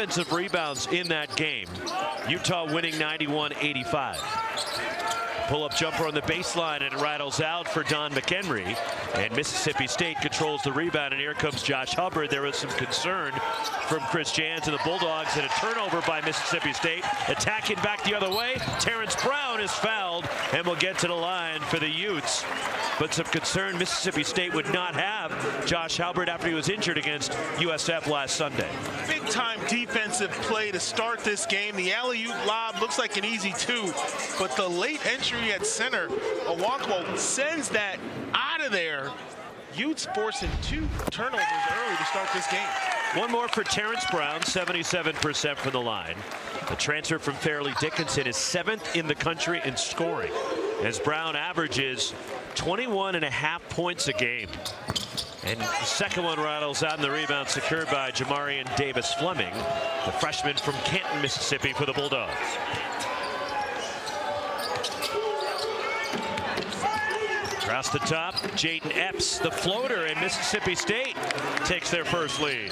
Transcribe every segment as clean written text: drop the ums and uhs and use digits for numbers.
offensive rebounds in that game. Utah winning 91-85. Pull-up jumper on the baseline, and it rattles out for Don McHenry. And Mississippi State controls the rebound, and here comes Josh Hubbard. There was some concern from Chris Jans and the Bulldogs, and a turnover by Mississippi State. Attacking back the other way. Terrence Brown is fouled and will get to the line for the Utes. But some concern Mississippi State would not have Josh Hubbard after he was injured against USF last Sunday. Big-time defensive play to start this game. The alley-oop lob looks like an easy two, but the late entry at center, Owankwo sends that out of there. Utes forcing 2 turnovers early to start this game. One more for Terrence Brown, 77% from the line. The transfer from Fairleigh Dickinson is 7th in the country in scoring, as Brown averages 21.5 points a game. And the second one rattles out, and the rebound secured by Jamarian Davis-Fleming, the freshman from Canton, Mississippi, for the Bulldogs. Across the top, Jaden Epps, the floater, and Mississippi State takes their first lead.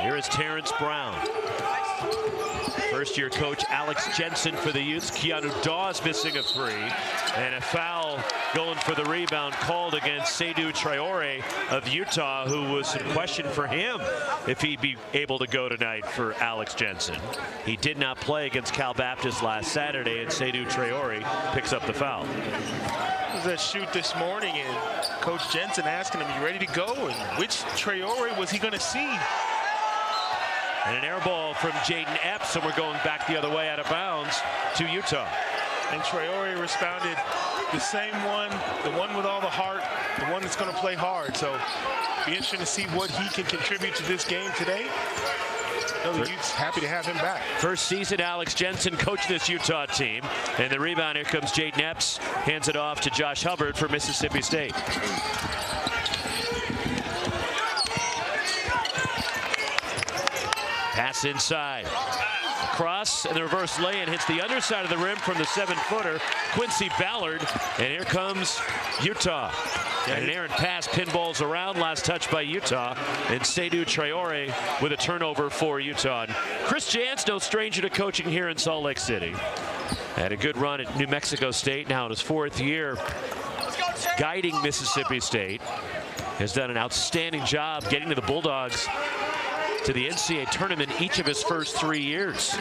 Here is Terrence Brown. First-year coach Alex Jensen for the Utes. Keanu Dawes missing a 3, and a foul going for the rebound called against Seydou Traore of Utah, who was some question for him if he'd be able to go tonight for Alex Jensen. He did not play against Cal Baptist last Saturday, and Seydou Traore picks up the foul. It was a shoot this morning, and Coach Jensen asking him, "You ready to go?" And which Traore was he going to see? And an air ball from Jaden Epps, and we're going back the other way out of bounds to Utah. And Traore responded the same one, the one with all the heart, the one that's going to play hard. So be interesting to see what he can contribute to this game today. The Utes happy to have him back. First season Alex Jensen coached this Utah team. And the rebound, here comes Jaden Epps, hands it off to Josh Hubbard for Mississippi State. Pass inside. Cross, and the reverse lay-in hits the underside of the rim from the 7-footer, Quincy Ballard. And here comes Utah. And an errant pass pinballs around, last touch by Utah. And Seydou Traore with a turnover for Utah. And Chris Jans, no stranger to coaching here in Salt Lake City. Had a good run at New Mexico State, now in his 4th year guiding Mississippi State. Has done an outstanding job getting to the Bulldogs to the NCAA tournament each of his first 3 years.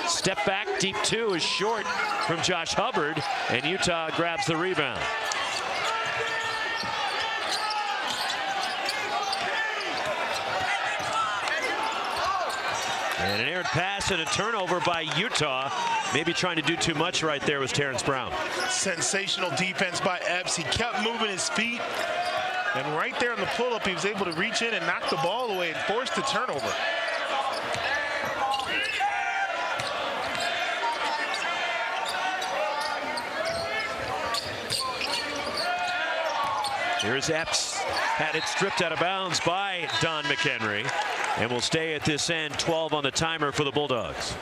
Step back, deep 2 is short from Josh Hubbard, and Utah grabs the rebound. And an errant pass and a turnover by Utah. Maybe trying to do too much right there was Terrence Brown. Sensational defense by Epps. He kept moving his feet. And right there on the pull-up, he was able to reach in and knock the ball away and force the turnover. Here's Epps. Had it stripped out of bounds by Don McHenry. And will stay at this end, 12 on the timer for the Bulldogs.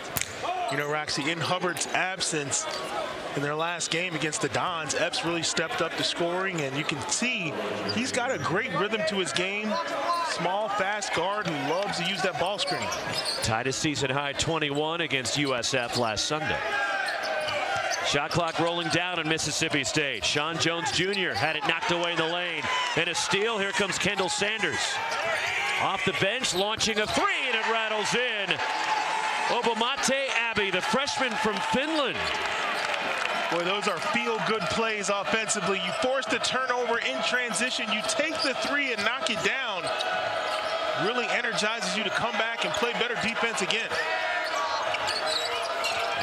You know, Roxy, in Hubbard's absence, in their last game against the Dons, Epps really stepped up the scoring, and you can see he's got a great rhythm to his game. Small, fast guard who loves to use that ball screen. Tied a season high 21 against USF last Sunday. Shot clock rolling down in Mississippi State. Sean Jones Jr. had it knocked away in the lane. And a steal. Here comes Kendall Sanders. Off the bench, launching a 3, and it rattles in. Obamate Abbey, the freshman from Finland. Boy, those are feel-good plays offensively. You force the turnover in transition. You take the 3 and knock it down. Really energizes you to come back and play better defense again.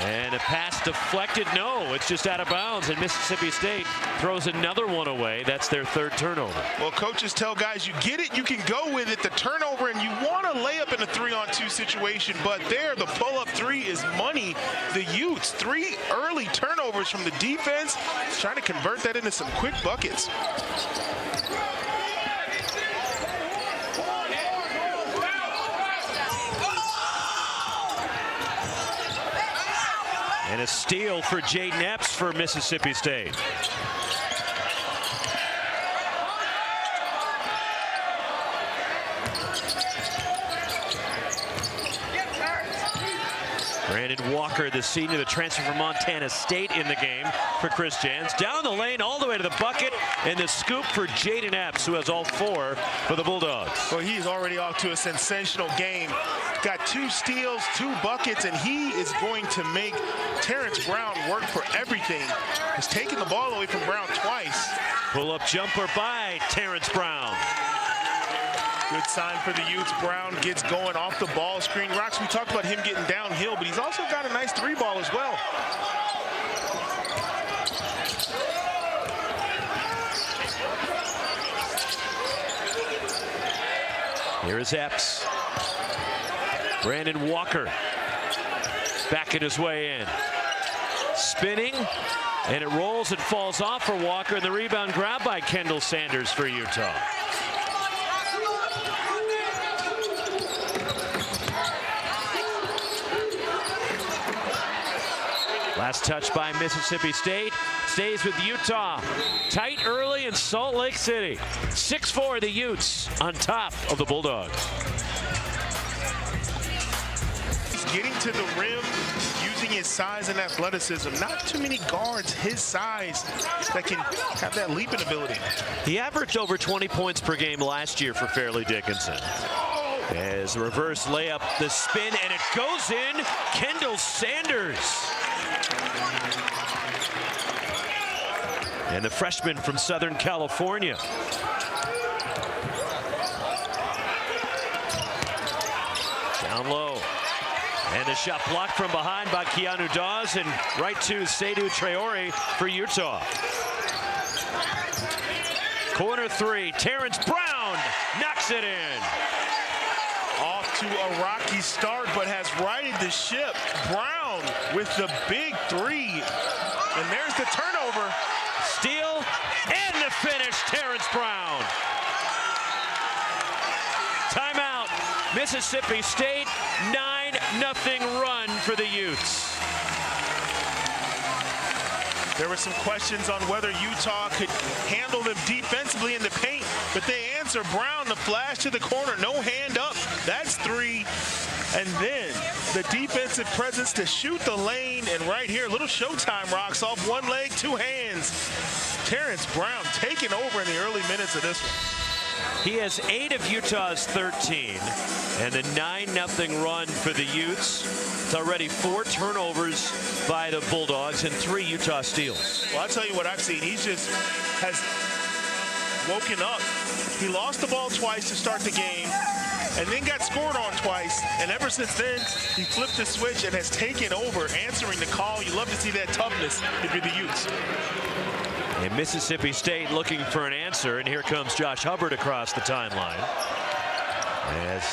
And a pass deflected. No, it's just out of bounds, and Mississippi State throws another one away. That's their 3rd turnover. Well, coaches tell guys, you get it, you can go with it. The turnover, and you want to lay up in a 3-on-2 situation, but there, the pull-up 3 is money. The Utes, 3 early turnovers from the defense, trying to convert that into some quick buckets. And a steal for Jaden Epps for Mississippi State. Brandon Walker, the senior, the transfer from Montana State in the game for Chris Jans. Down the lane, all the way to the bucket, and the scoop for Jaden Epps, who has all 4 for the Bulldogs. Well, he's already off to a sensational game. Got 2 steals, 2 buckets, and he is going to make Terrence Brown work for everything. He's taken the ball away from Brown twice. Pull-up jumper by Terrence Brown. Good sign for the Utes. Brown gets going off the ball screen. Rocks, we talked about him getting downhill, but he's also got a nice 3-ball as well. Here is Epps. Brandon Walker backing his way in. Spinning, and it rolls and falls off for Walker, and the rebound grabbed by Kendall Sanders for Utah. Last touch by Mississippi State. Stays with Utah. Tight early in Salt Lake City. 6-4 the Utes on top of the Bulldogs. He's getting to the rim using his size and athleticism. Not too many guards his size that can have that leaping ability. He averaged over 20 points per game last year for Fairleigh Dickinson. As a reverse layup, the spin, and it goes in. Kendall Sanders. And the freshman from Southern California. Down low. And the shot blocked from behind by Keanu Dawes, and right to Seydou Traore for Utah. Corner 3, Terrence Brown knocks it in. Off to a rocky start, but has righted the ship. Brown with the big 3. And there's the turnover. Steal and the finish, Terrence Brown. Timeout, Mississippi State, 9-0 run for the Utes. There were some questions on whether Utah could handle them defensively in the paint, but they answer. Brown, the flash to the corner, no hand up. That's 3. And then the defensive presence to shoot the lane. And right here, a little showtime, Rocks, off one leg, 2 hands. Terrence Brown taking over in the early minutes of this one. He has 8 of Utah's 13, and the 9-0 run for the Utes. It's already 4 turnovers by the Bulldogs and 3 Utah steals. Well, I'll tell you what I've seen. He just has woken up. He lost the ball twice to start the game, and then got scored on twice. And ever since then, he flipped the switch and has taken over, answering the call. You love to see that toughness if you're the Utes. And Mississippi State looking for an answer, and here comes Josh Hubbard across the timeline. As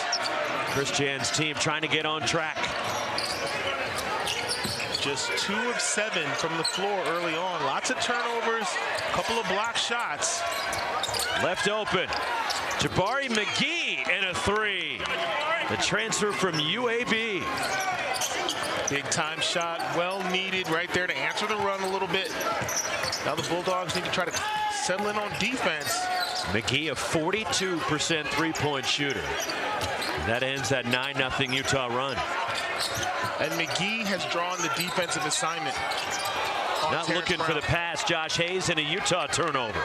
Chris Jan's team trying to get on track. Just 2 of 7 from the floor early on. Lots of turnovers, a couple of block shots. Left open. Jabari McGee and a 3. The transfer from UAB. Big time shot, well needed right there to answer the run a little bit. Now the Bulldogs need to try to settle in on defense. McGee, a 42% 3-point shooter. That ends that 9-0 Utah run. And McGee has drawn the defensive assignment. Not looking for the pass. Josh Hayes and a Utah turnover.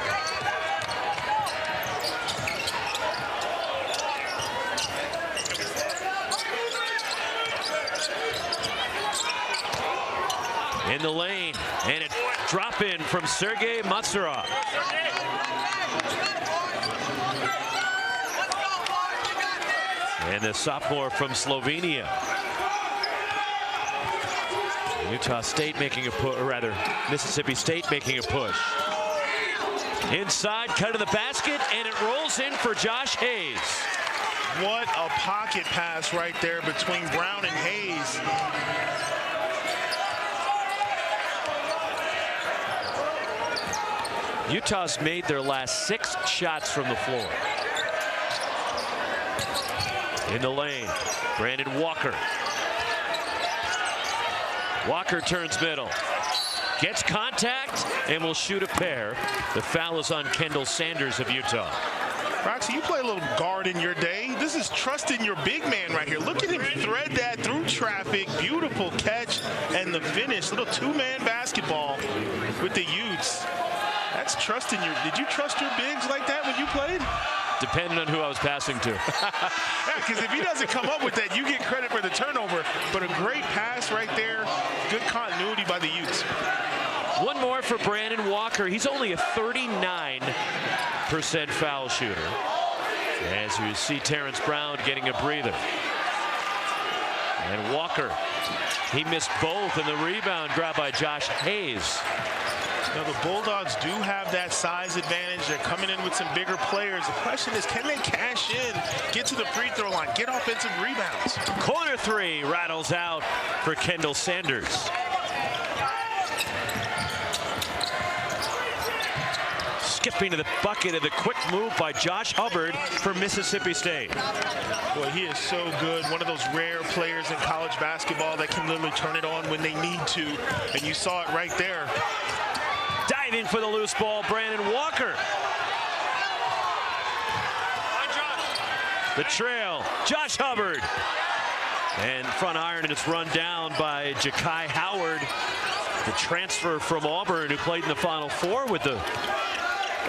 In the lane, and it drop in from Sergei Matsarov. And the sophomore from Slovenia. Utah State making a push, or rather Mississippi State making a push. Inside, cut to the basket, and it rolls in for Josh Hayes. What a pocket pass right there between Brown and Hayes. Utah's made their last 6 shots from the floor. In the lane, Brandon Walker. Walker turns middle. Gets contact and will shoot a pair. The foul is on Kendall Sanders of Utah. Roxy, you play a little guard in your day. This is trusting your big man right here. Look at him thread that through traffic. Beautiful catch and the finish. Little two-man basketball with the Utes. That's trusting your. Did you trust your bigs like that when you played? Depending on who I was passing to. Yeah, because if he doesn't come up with that, you get credit for the turnover. But a great pass right there. Good continuity by the Utes. One more for Brandon Walker. He's only a 39% foul shooter. As you see Terrence Brown getting a breather. And Walker, he missed both, and the rebound grabbed by Josh Hayes. Now the Bulldogs do have that size advantage. They're coming in with some bigger players. The question is, can they cash in, get to the free throw line, get offensive rebounds? Corner three rattles out for Kendall Sanders. Skipping to the bucket of the quick move by Josh Hubbard for Mississippi State. Boy, he is so good. One of those rare players in college basketball that can literally turn it on when they need to. And you saw it right there. Diving for the loose ball, Brandon Walker. The trail, Josh Hubbard. And front iron, and it's run down by Ja'Kai Howard, the transfer from Auburn, who played in the Final Four with the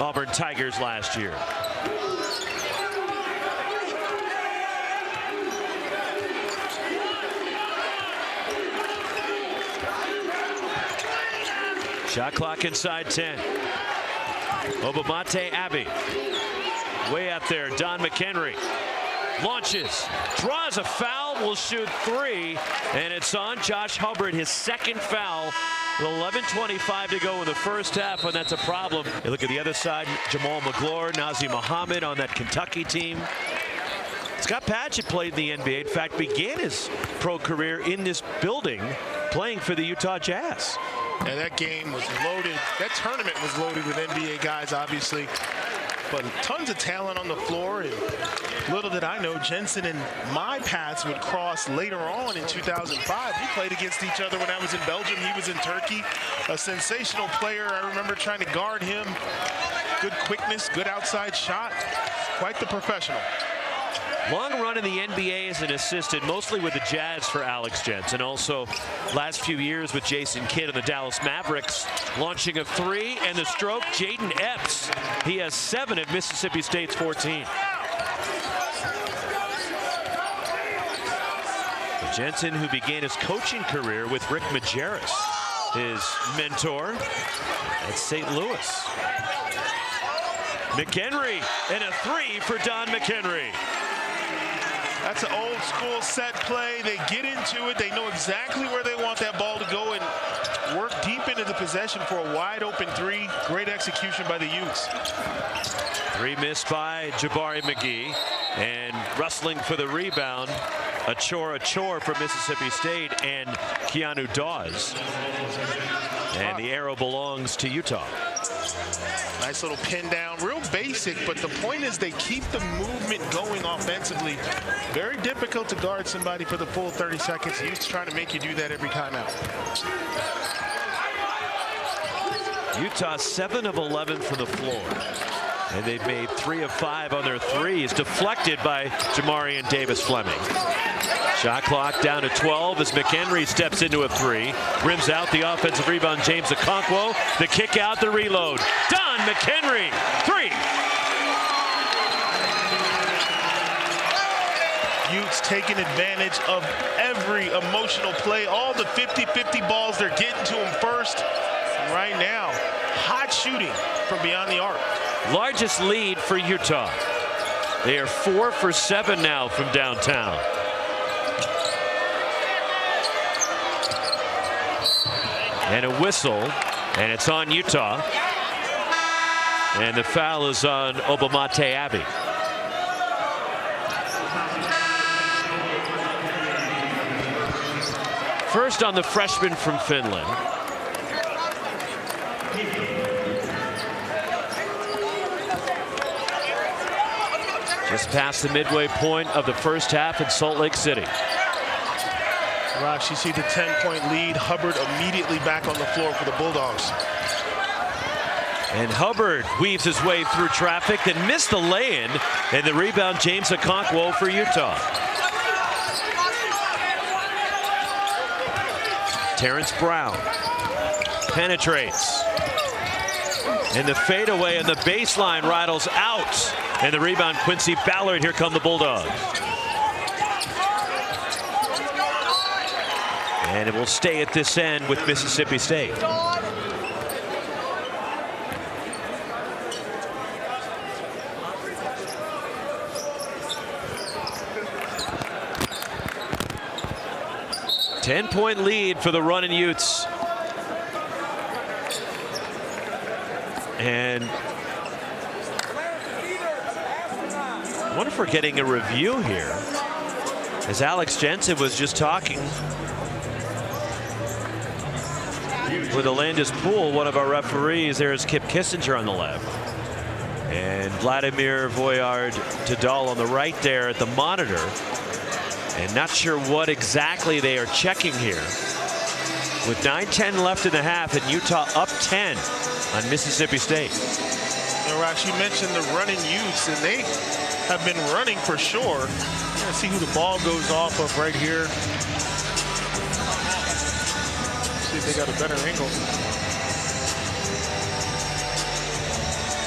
Auburn Tigers last year. Shot clock inside 10. Obamate Abbey. Way out there, Don McHenry. Launches, draws a foul, will shoot three, and it's on Josh Hubbard, his second foul. With 11:25 to go in the first half, and that's a problem. You look at the other side, Jamal McGlure, Nazir Muhammad on that Kentucky team. Scott Padgett played in the NBA. In fact, began his pro career in this building playing for the Utah Jazz. And that game was loaded. That tournament was loaded with NBA guys, obviously. But tons of talent on the floor, and little did I know Jensen and my paths would cross later on in 2005. We played against each other when I was in Belgium. He was in Turkey. A sensational player. I remember trying to guard him. Good quickness, good outside shot. Quite the professional. Long run in the NBA as an assistant, mostly with the Jazz for Alex Jensen. Also, last few years with Jason Kidd and the Dallas Mavericks. Launching a three, and the stroke, Jaden Epps. He has 7 at Mississippi State's 14. Jensen, who began his coaching career with Rick Majerus, his mentor at St. Louis. McHenry, and a three for Don McHenry. That's an old school set play. They get into it. They know exactly where they want that ball to go and work deep into the possession for a wide open three. Great execution by the Utes. Three missed by Jabari McGee, and rustling for the rebound, Achor from Mississippi State and Keanu Dawes. And the arrow belongs to Utah. Nice little pin down, real basic, but the point is they keep the movement going offensively. Very difficult to guard somebody for the full 30 seconds. Utes trying to make you do that every time out. Utah 7 of 11 from the floor. And they've made 3 of 5 on their threes, deflected by Jamarian Davis-Fleming. Shot clock down to 12 as McHenry steps into a three. Rims out the offensive rebound, James Okonkwo. The kick out, the reload. Don McHenry, three. Utes taking advantage of every emotional play. All the 50-50 balls, they're getting to him first. And right now, hot shooting from beyond the arc. Largest lead for Utah. They are 4 for 7 now from downtown. And a whistle, and it's on Utah. And the foul is on Obamate Abbey. First on the freshman from Finland. Just past the midway point of the first half in Salt Lake City. Rosh, you see the 10-point lead. Hubbard immediately back on the floor for the Bulldogs. And Hubbard weaves his way through traffic, then missed the lay-in, and the rebound, James Okonkwo for Utah. Terrence Brown penetrates. And the fadeaway and the baseline rattles out. And the rebound, Quincy Ballard. Here come the Bulldogs. And it will stay at this end with Mississippi State. Ten-point lead for the running Utes. And I wonder if we're getting a review here, as Alex Jensen was just talking with Alandis Poole, one of our referees. There's Kip Kissinger on the left, and Vladimir Voyard-Tadal on the right there at the monitor. And not sure what exactly they are checking here. With 9:10 left in the half, and Utah up 10 on Mississippi State. And Rox, you mentioned the running Utes, and they have been running for sure. Let's see who the ball goes off of right here. See if they got a better angle.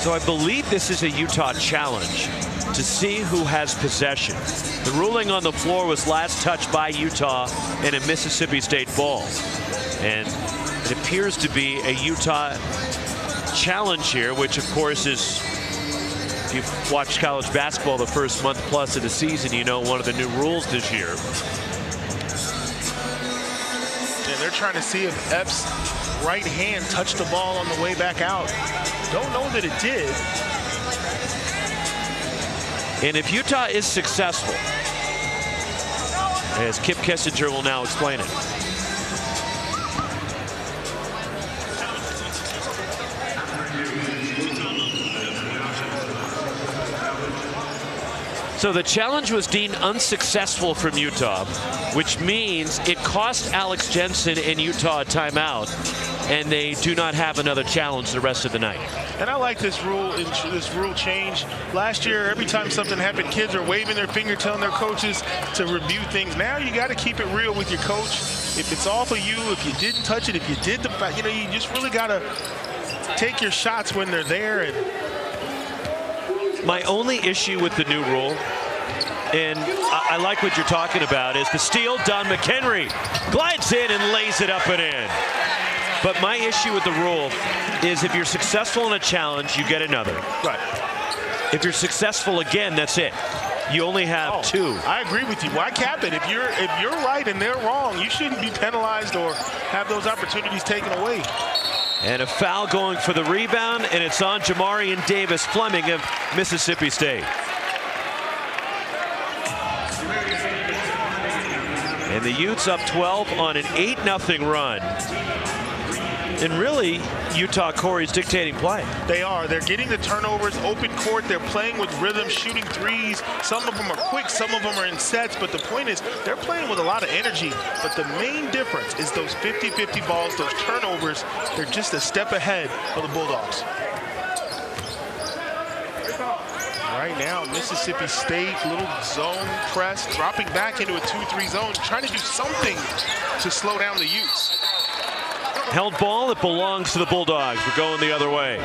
So I believe this is a Utah challenge to see who has possession. The ruling on the floor was last touched by Utah in a Mississippi State ball. And it appears to be a Utah challenge here, which of course is, if you've watched college basketball the first month plus of the season, you know one of the new rules this year. And they're trying to see if Epps' right hand touched the ball on the way back out. Don't know that it did. And if Utah is successful, as Kip Kissinger will now explain it. So the challenge was deemed unsuccessful from Utah, which means it cost Alex Jensen and Utah a timeout, and they do not have another challenge the rest of the night. And I like this rule change. Last year, every time something happened, kids are waving their finger, telling their coaches to review things. Now you got to keep it real with your coach. If it's off of you, if you didn't touch it, if you did you just really got to take your shots when they're there. And my only issue with the new rule, and I like what you're talking about, is the steal. Don McHenry glides in and lays it up and in. But my issue with the rule is if you're successful in a challenge, you get another. Right. If you're successful again, that's it. You only have two. I agree with you. Why cap it? If you're right and they're wrong, you shouldn't be penalized or have those opportunities taken away. And a foul going for the rebound, and it's on Jamarian Davis Fleming of Mississippi State. And the Utes up 12 on an 8-0 run. And really, Utah, Corey's dictating play. They are. They're getting the turnovers, open court. They're playing with rhythm, shooting threes. Some of them are quick, some of them are in sets. But the point is, they're playing with a lot of energy. But the main difference is those 50-50 balls, those turnovers. They're just a step ahead of the Bulldogs. Right now, Mississippi State, little zone press, dropping back into a 2-3 zone, trying to do something to slow down the Utes. Held ball, it belongs to the Bulldogs. We're going the other way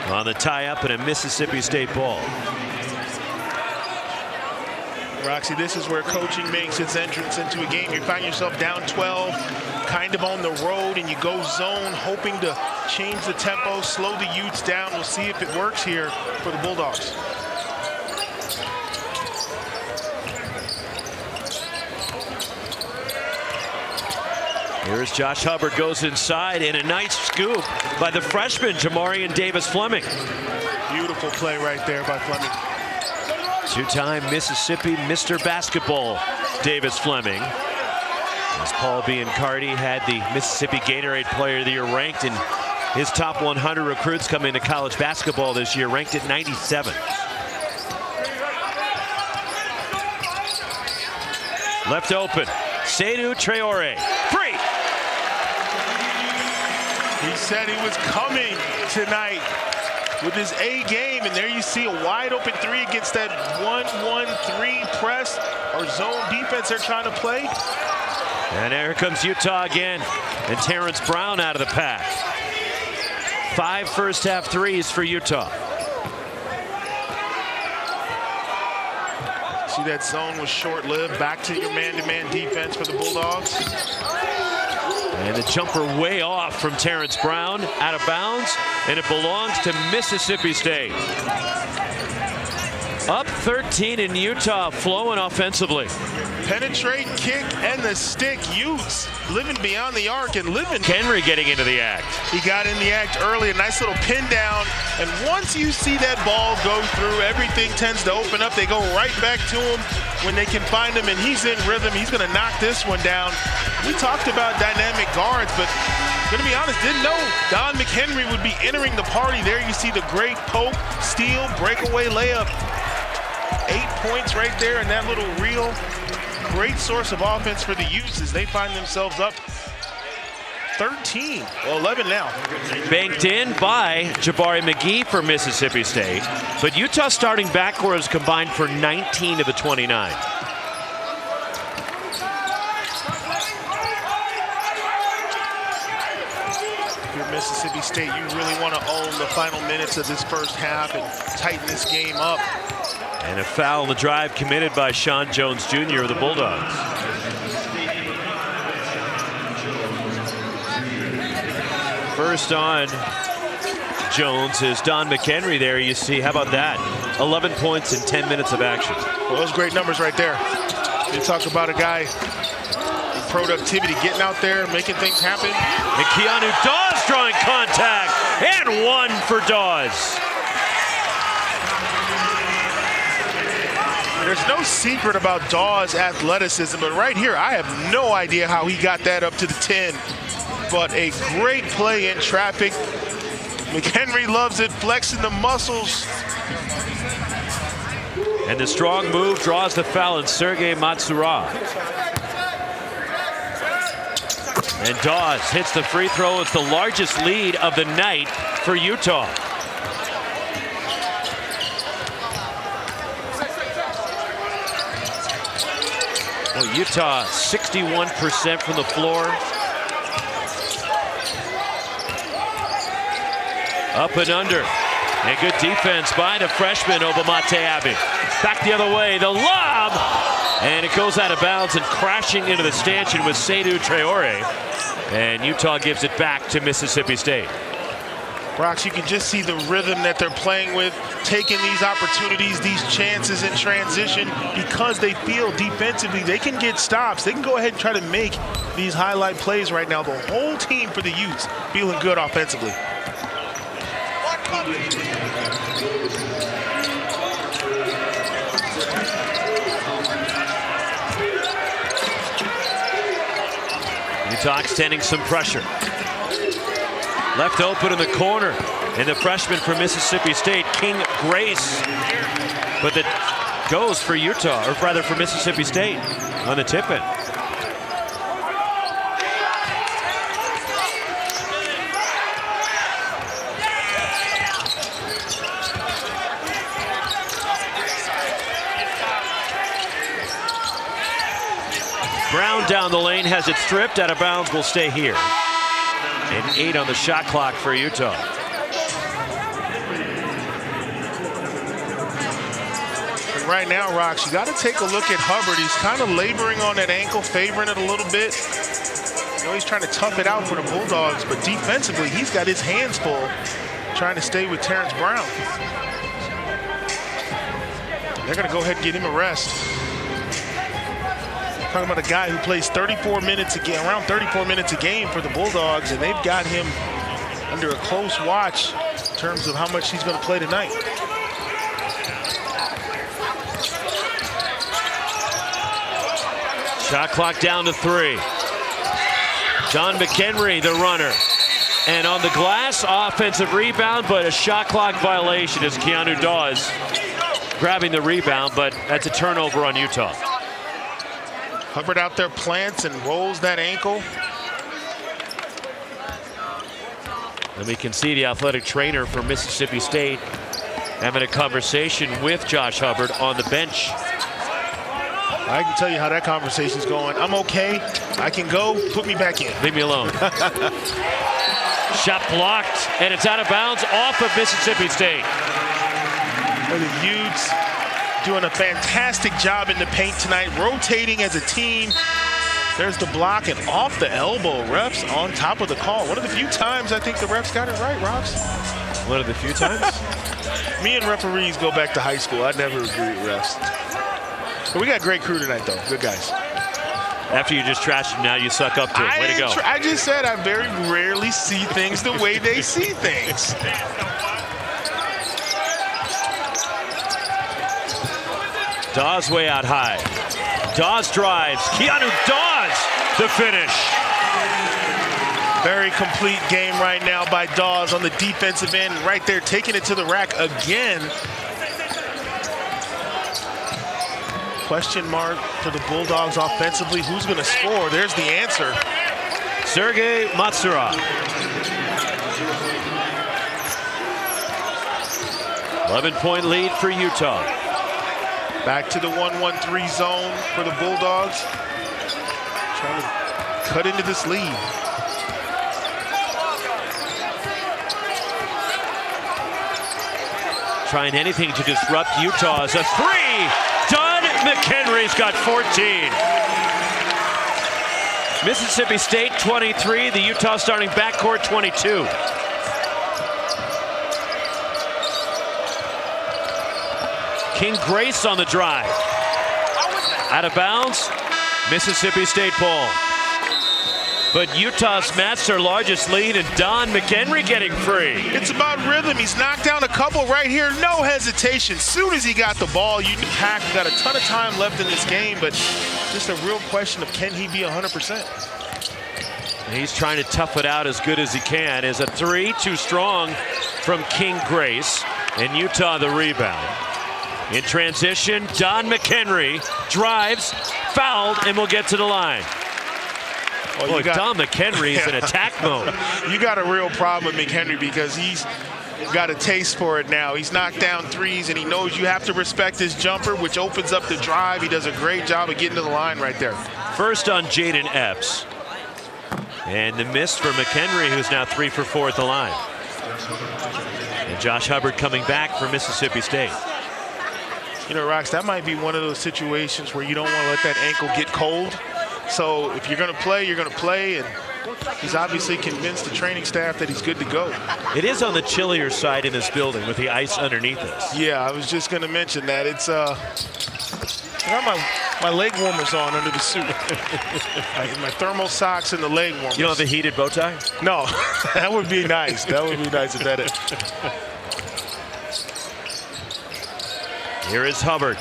on the tie-up and a Mississippi State ball. Roxy, this is where coaching makes its entrance into a game. You find yourself down 12, kind of on the road, and you go zone, hoping to change the tempo, slow the Utes down. We'll see if it works here for the Bulldogs. Here's Josh Hubbard, goes inside, and a nice scoop by the freshman, Jamarian Davis Fleming. Beautiful play right there by Fleming. Two-time Mississippi Mr. Basketball, Davis Fleming. As Paul Biancardi had the Mississippi Gatorade Player of the Year ranked in his top 100 recruits coming to college basketball this year, ranked at 97. Left open, Seydou Traoré, free. He said he was coming tonight. with his A game, and there you see a wide open three against that 1-1-3 press or zone defense they're trying to play. And here comes Utah again, and Terrence Brown out of the pack. 5 first-half threes for Utah. See, that zone was short-lived. Back to your man-to-man defense for the Bulldogs. And the jumper way off from Terrence Brown, out of bounds, and it belongs to Mississippi State. Up 13 in Utah, flowing offensively. Penetrate, kick, and the stick. Utes living beyond the arc and living. McHenry getting into the act. He got in the act early, a nice little pin down. And once you see that ball go through, everything tends to open up. They go right back to him when they can find him, and he's in rhythm. He's going to knock this one down. We talked about dynamic guards, but going to be honest, didn't know Don McHenry would be entering the party. There you see the great poke, steal, breakaway layup. 8 points right there in that little reel. Great source of offense for the Utes as they find themselves up 13, well 11 now. Banked in by Jabari McGee for Mississippi State, but Utah starting backwards combined for 19 of the 29. If you're Mississippi State, you really want to own the final minutes of this first half and tighten this game up. And a foul on the drive committed by Sean Jones Jr. of the Bulldogs. First on Jones is Don McHenry there. You see, how about that? 11 points in 10 minutes of action. Well, those great numbers right there. You talk about a guy, productivity, getting out there, making things happen. And Keanu Dawes drawing contact, and one for Dawes. There's no secret about Dawes' athleticism, but right here, I have no idea how he got that up to the 10. But a great play in traffic. McHenry loves it, flexing the muscles. And the strong move draws the foul in Sergei Matsura. And Dawes hits the free throw. It's the largest lead of the night for Utah. Well, Utah 61% from the floor. Up and under. And good defense by the freshman, Obamate Abbey. Back the other way, the lob! And it goes out of bounds and crashing into the stanchion with Seydou Traore. And Utah gives it back to Mississippi State. Brox, you can just see the rhythm that they're playing with, taking these opportunities, these chances in transition, because they feel defensively they can get stops. They can go ahead and try to make these highlight plays right now. The whole team for the Utes feeling good offensively. Utah extending some pressure. Left open in the corner, and the freshman from Mississippi State, King Grace. But that goes for Utah, or rather for Mississippi State on the tip-in. Brown down the lane, has it stripped, out of bounds, will stay here. And 8 on the shot clock for Utah. And right now, Rox, you got to take a look at Hubbard. He's kind of laboring on that ankle, favoring it a little bit. You know, he's trying to tough it out for the Bulldogs, but defensively, he's got his hands full trying to stay with Terrence Brown. They're going to go ahead and get him a rest. Talking about a guy who plays 34 minutes a game, around 34 minutes a game for the Bulldogs, and they've got him under a close watch in terms of how much he's going to play tonight. Shot clock down to 3. John McHenry, the runner. And on the glass, offensive rebound, but a shot clock violation as Keanu Dawes grabbing the rebound, but that's a turnover on Utah. Hubbard out there plants and rolls that ankle. And we can see the athletic trainer for Mississippi State having a conversation with Josh Hubbard on the bench. I can tell you how that conversation's going. I'm okay. I can go. Put me back in. Leave me alone. Shot blocked, and it's out of bounds off of Mississippi State. The Utes doing a fantastic job in the paint tonight, rotating as a team. There's the block and off the elbow. Refs on top of the call. One of the few times I think the refs got it right, Robs. One of the few times? Me and referees go back to high school. I never agree with refs. But we got a great crew tonight, though. Good guys. After you just trashed them, now you suck up to it. Way to go. I just said I very rarely see things the way they see things. Dawes way out high. Dawes drives. Keanu Dawes the finish. Very complete game right now by Dawes on the defensive end. Right there, taking it to the rack again. Question mark for the Bulldogs offensively. Who's going to score? There's the answer. Sergei Matsurov. 11-point lead for Utah. Back to the 1-1-3 zone for the Bulldogs. Trying to cut into this lead. Trying anything to disrupt Utah as a three. Done. McHenry's got 14. Mississippi State 23. The Utah starting backcourt 22. King Grace on the drive. Out of bounds. Mississippi State ball. But Utah's matched their largest lead, and Don McHenry getting free. It's about rhythm. He's knocked down a couple right here. No hesitation. Soon as he got the ball, you pack. Got a ton of time left in this game, but just a real question of can he be 100%? He's trying to tough it out as good as he can. Is a three too strong from King Grace, and Utah the rebound. In transition, Don McHenry drives, fouled, and will get to the line. Well, boy, Don McHenry is in attack mode. You got a real problem with McHenry because he's got a taste for it now. He's knocked down threes, and he knows you have to respect his jumper, which opens up the drive. He does a great job of getting to the line right there. First on Jaden Epps. And the miss for McHenry, who's now 3 for 4 at the line. And Josh Hubbard coming back for Mississippi State. You know, Rox, that might be one of those situations where you don't want to let that ankle get cold. So if you're going to play, you're going to play. And he's obviously convinced the training staff that he's good to go. It is on the chillier side in this building with the ice underneath us. Yeah, I was just going to mention that. It's I got my leg warmers on under the suit. my thermal socks and the leg warmers. You don't have a heated bow tie? No, that would be nice. That would be nice if that is. Here is Hubbard.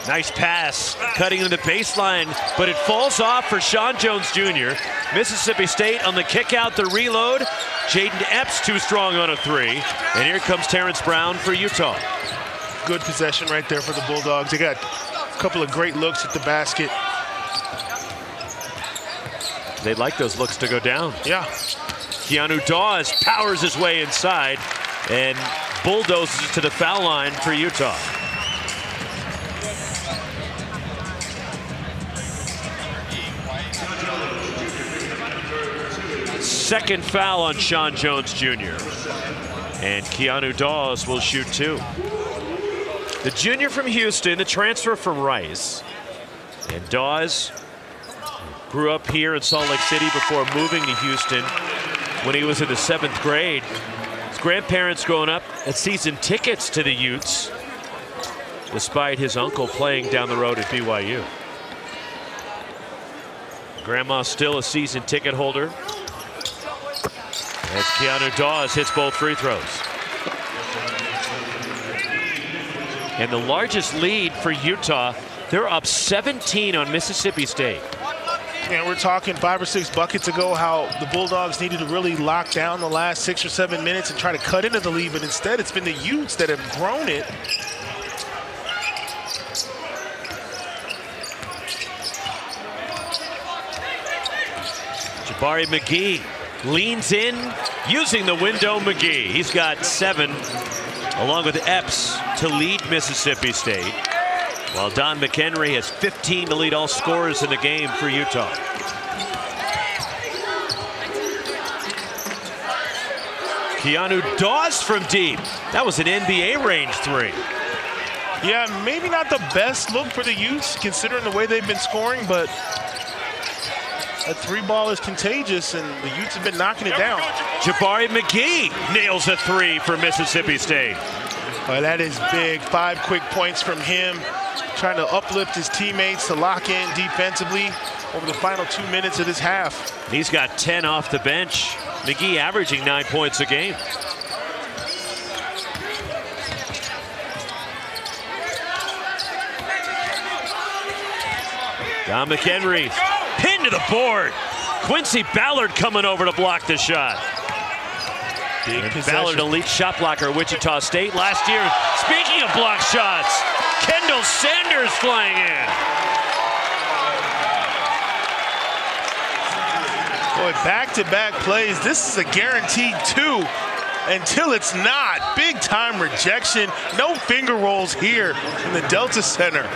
Nice pass, cutting into the baseline, but it falls off for Sean Jones Jr. Mississippi State on the kick out, the reload. Jaden Epps too strong on a three. And here comes Terrence Brown for Utah. Good possession right there for the Bulldogs. They got a couple of great looks at the basket. They'd like those looks to go down. Yeah. Keanu Dawes powers his way inside and bulldozes to the foul line for Utah. Second foul on Sean Jones Jr. And Keanu Dawes will shoot 2. The junior from Houston, the transfer from Rice. And Dawes grew up here in Salt Lake City before moving to Houston when he was in the 7th grade. His grandparents growing up had season tickets to the Utes, despite his uncle playing down the road at BYU. Grandma's still a season ticket holder. As Keanu Dawes hits both free throws. And the largest lead for Utah, they're up 17 on Mississippi State. And we're talking 5 or 6 buckets ago how the Bulldogs needed to really lock down the last 6 or 7 minutes and try to cut into the lead, but instead it's been the Utes that have grown it. Jabari McGee leans in, using the window. McGee. He's got 7, along with Epps, to lead Mississippi State, while Don McHenry has 15 to lead all scorers in the game for Utah. Keanu Dawes from deep. That was an NBA range 3. Yeah, maybe not the best look for the Utes, considering the way they've been scoring, but that 3-ball is contagious, and the Utes have been knocking it down. Jabari McGee nails a 3 for Mississippi State. Well, that is big. 5 quick points from him, trying to uplift his teammates to lock in defensively over the final 2 minutes of this half. He's got 10 off the bench. McGee averaging 9 points a game. Don McHenry, pinned to the board. Quincy Ballard coming over to block the shot. Ballard, elite shot blocker at Wichita State last year. Speaking of block shots, Kendall Sanders flying in. Boy, back-to-back plays. This is a guaranteed 2 until it's not. Big-time rejection. No finger rolls here in the Delta Center.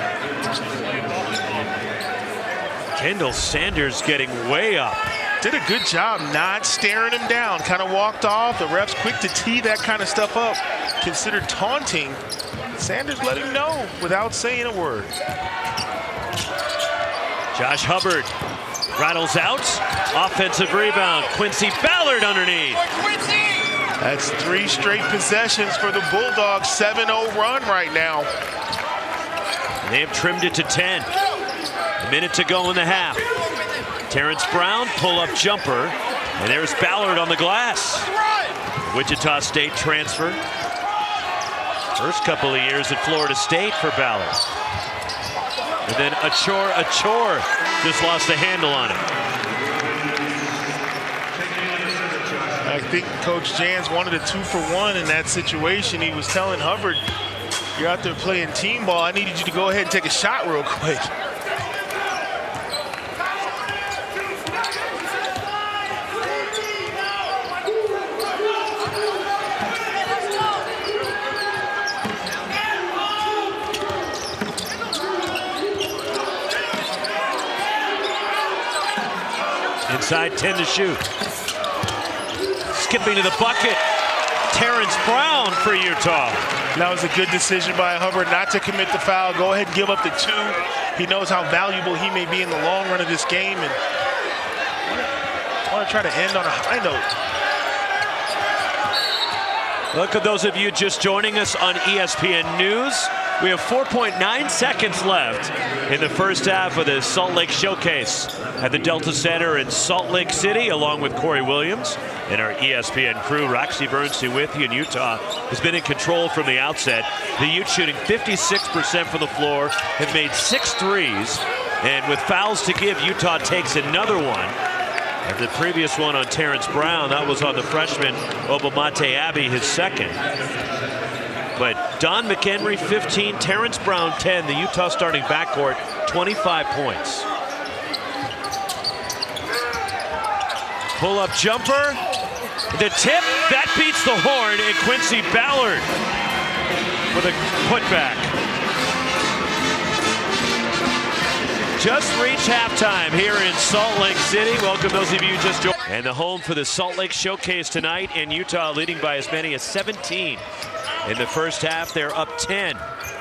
Kendall Sanders getting way up. Did a good job not staring him down. Kind of walked off. The ref's quick to tee that kind of stuff up. Considered taunting. Sanders let him know without saying a word. Josh Hubbard rattles out. Offensive rebound. Quincy Ballard underneath. That's 3 straight possessions for the Bulldogs. 7-0 run right now. They have trimmed it to 10. A minute to go in the half. Terrence Brown, pull-up jumper. And there's Ballard on the glass. Wichita State transfer. First couple of years at Florida State for Ballard. And then Achor just lost the handle on it. I think Coach Jans wanted a 2-for-1 in that situation. He was telling Hubbard, you're out there playing team ball. I needed you to go ahead and take a shot real quick. Inside 10 to shoot. Skipping to the bucket. Terrence Brown for Utah. That was a good decision by Hubbard not to commit the foul. Go ahead and give up the 2. He knows how valuable he may be in the long run of this game, and want to try to end on a high note. Look at those of you just joining us on ESPN News. We have 4.9 seconds left in the first half of the Salt Lake Showcase at the Delta Center in Salt Lake City, along with Corey Williams and our ESPN crew. Roxy Bernstein with you, and Utah has been in control from the outset. The Utes shooting 56% from the floor, have made 6 threes, and with fouls to give, Utah takes another one. And the previous one on Terrence Brown, that was on the freshman Obamate Abbey, his second. But Don McHenry, 15, Terrence Brown, 10. The Utah starting backcourt, 25 points. Pull-up jumper. The tip, that beats the horn, and Quincy Ballard with a putback. Just reached halftime here in Salt Lake City. Welcome those of you who just joined. And the home for the Salt Lake Showcase tonight, and Utah leading by as many as 17. In the first half, they're up 10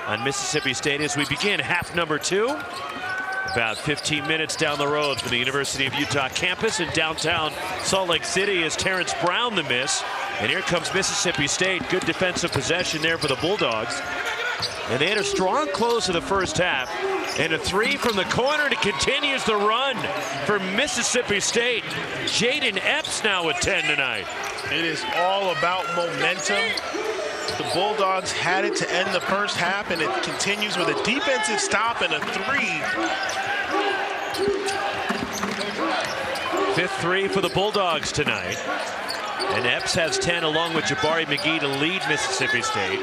on Mississippi State as we begin half number 2. About 15 minutes down the road from the University of Utah campus in downtown Salt Lake City is Terrence Brown the miss. And here comes Mississippi State. Good defensive possession there for the Bulldogs. And they had a strong close to the first half. And a 3 from the corner, and it continues the run for Mississippi State. Jaden Epps now with 10 tonight. It is all about momentum. The Bulldogs had it to end the first half, and it continues with a defensive stop and a 3. 5th 3 for the Bulldogs tonight. And Epps has 10 along with Jabari McGee to lead Mississippi State.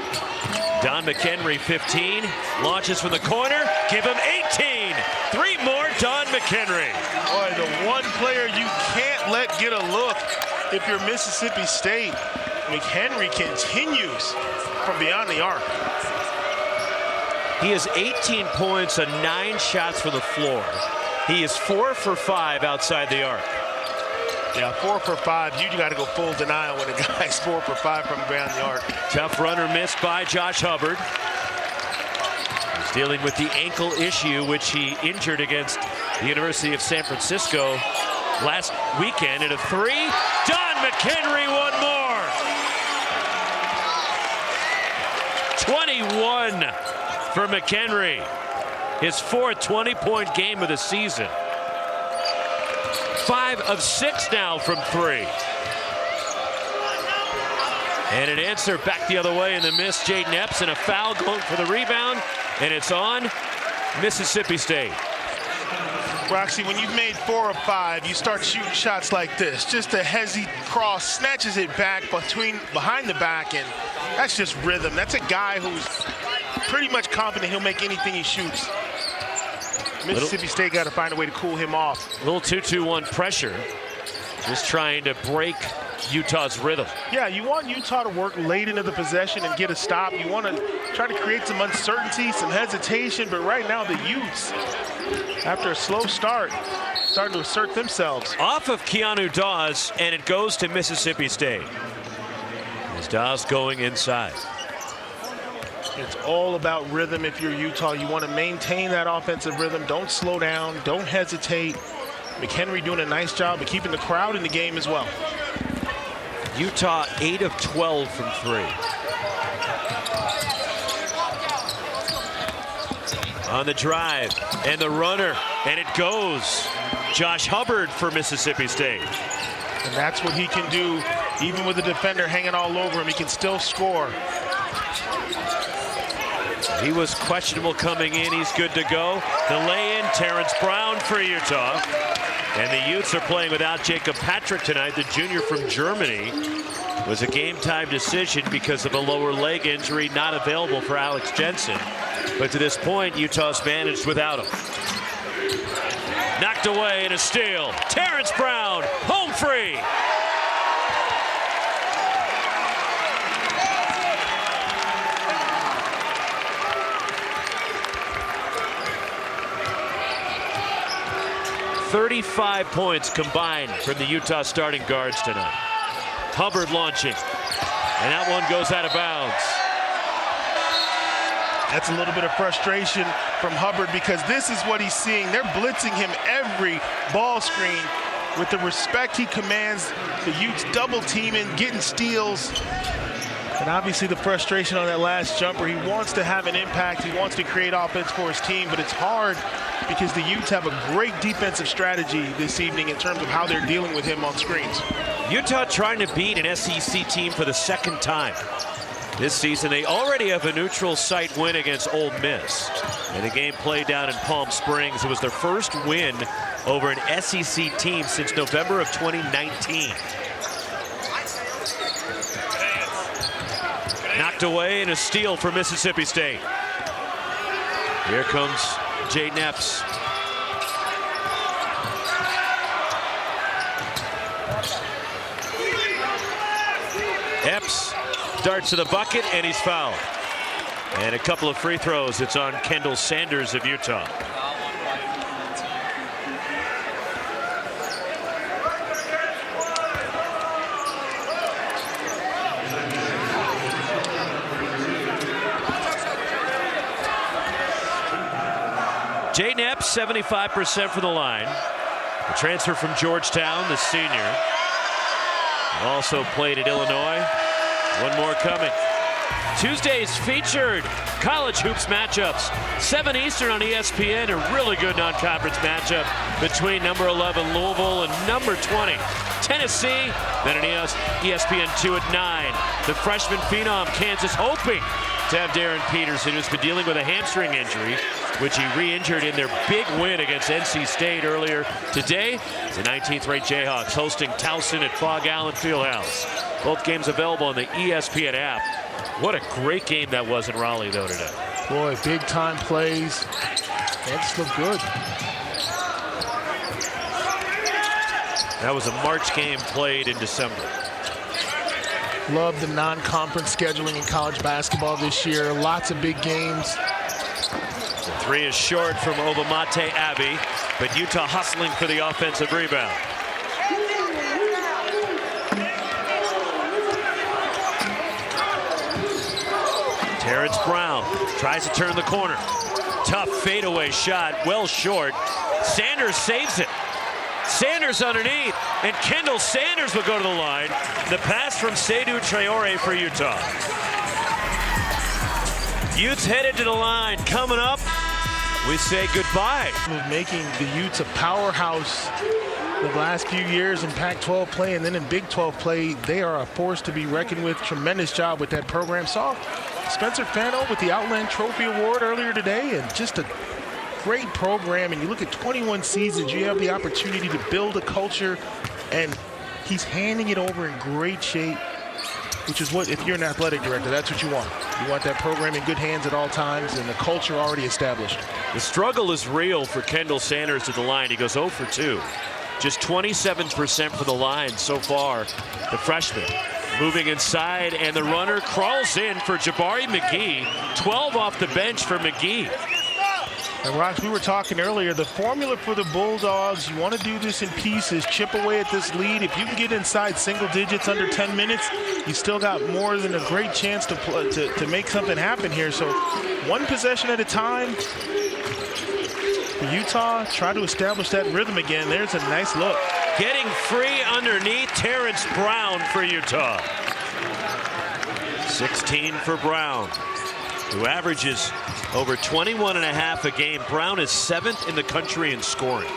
Don McHenry, 15, launches from the corner, give him 18. 3 more, Don McHenry. Boy, the one player you can't let get a look if you're Mississippi State, McHenry continues from beyond the arc. He has 18 points on 9 shots from the floor. He is 4 for 5 outside the arc. Yeah, 4 for 5. You got to go full denial when a guy's 4 for 5 from beyond the arc. Tough runner missed by Josh Hubbard. He's dealing with the ankle issue, which he injured against the University of San Francisco last weekend. And a 3. Done. McHenry, one more. 21 for McHenry. His 4th 20-point game of the season. 5 of 6 now from 3. And an answer back the other way in the miss. Jaden Epps, and a foul going for the rebound. And it's on Mississippi State. Roxy, when you've made 4 of 5, you start shooting shots like this. Just a hezzy cross, snatches it back behind the back, and that's just rhythm. That's a guy who's pretty much confident he'll make anything he shoots. Mississippi State got to find a way to cool him off. A little 2-2-1 pressure. Just trying to break Utah's rhythm. Yeah, you want Utah to work late into the possession and get a stop. You want to try to create some uncertainty, some hesitation, but right now the Utes, after a slow start, starting to assert themselves. Off of Keanu Dawes, and it goes to Mississippi State. As Dawes going inside. It's all about rhythm if you're Utah. You want to maintain that offensive rhythm. Don't slow down. Don't hesitate. McHenry doing a nice job of keeping the crowd in the game as well. Utah 8 of 12 from 3. On the drive, and the runner, and it goes. Josh Hubbard for Mississippi State. And that's what he can do. Even with the defender hanging all over him, he can still score. He was questionable coming in. He's good to go. The lay-in, Terrence Brown for Utah. And the Utes are playing without Jacob Patrick tonight. The junior from Germany was a game-time decision because of a lower leg injury, not available for Alex Jensen. But to this point, Utah's managed without him. Knocked away and a steal. Terrence Brown, home free. .35 points combined from the Utah starting guards tonight. Hubbard launching, and that one goes out of bounds. That's a little bit of frustration from Hubbard because this is what he's seeing. They're blitzing him every ball screen. With the respect he commands, the Utes double teaming, getting steals. And obviously the frustration on that last jumper. He wants to have an impact. He wants to create offense for his team, but it's hard because the Utes have a great defensive strategy this evening in terms of how they're dealing with him on screens. Utah trying to beat an SEC team for the 2nd time this season. They already have a neutral site win against Ole Miss. And the game played down in Palm Springs. It was their first win over an SEC team since November of 2019. Knocked away and a steal for Mississippi State. Here comes Jaden Epps. Epps darts to the bucket, and he's fouled. And a couple of free throws. It's on Kendall Sanders of Utah. Jaden Epps, 75% from the line. A transfer from Georgetown, the senior. Also played at Illinois. One more coming. Tuesday's featured college hoops matchups. 7 Eastern on ESPN. A really good non-conference matchup between number 11 Louisville and number 20 Tennessee. Then an ESPN2 at 9. The freshman phenom Kansas hoping to have Darren Peterson, who's been dealing with a hamstring injury, which he re-injured in their big win against NC State earlier today. The 19th-ranked Jayhawks hosting Towson at Fog Allen Fieldhouse. Both games available on the ESPN app. What a great game that was in Raleigh, though, today. Boy, big-time plays. That's look good. That was a March game played in December. Love the non-conference scheduling in college basketball this year. Lots of big games. The three is short from Obamate Abbey, but Utah hustling for the offensive rebound. Terrence Brown tries to turn the corner. Tough fadeaway shot, well short. Sanders saves it. Sanders underneath, and Kendall Sanders will go to the line. The pass from Seydou Traore for Utah. Utes headed to the line. Coming up, we say goodbye. Making the Utes a powerhouse the last few years in Pac-12 play, and then in Big 12 play, they are a force to be reckoned with. Tremendous job with that program. Saw Spencer Fano with the Outland Trophy Award earlier today, and just a great program. And you look at 21 seasons, you have the opportunity to build a culture, and he's handing it over in great shape, which is what, if you're an athletic director, that's what you want. You want that program in good hands at all times and the culture already established. The struggle is real for Kendall Sanders at the line. He goes 0 for 2. Just 27% for the line so far, the freshman. Moving inside, and the runner crawls in for Jabari McGee. 12 off the bench for McGee. And Ross, we were talking earlier, the formula for the Bulldogs, you want to do this in pieces, chip away at this lead. If you can get inside single digits under 10 minutes, you still got more than a great chance to make something happen here. So one possession at a time. Utah try to establish that rhythm again. There's a nice look. Getting free underneath, Terrence Brown for Utah. 16 for Brown, who averages over 21.5 a game. Brown is 7th in the country in scoring. And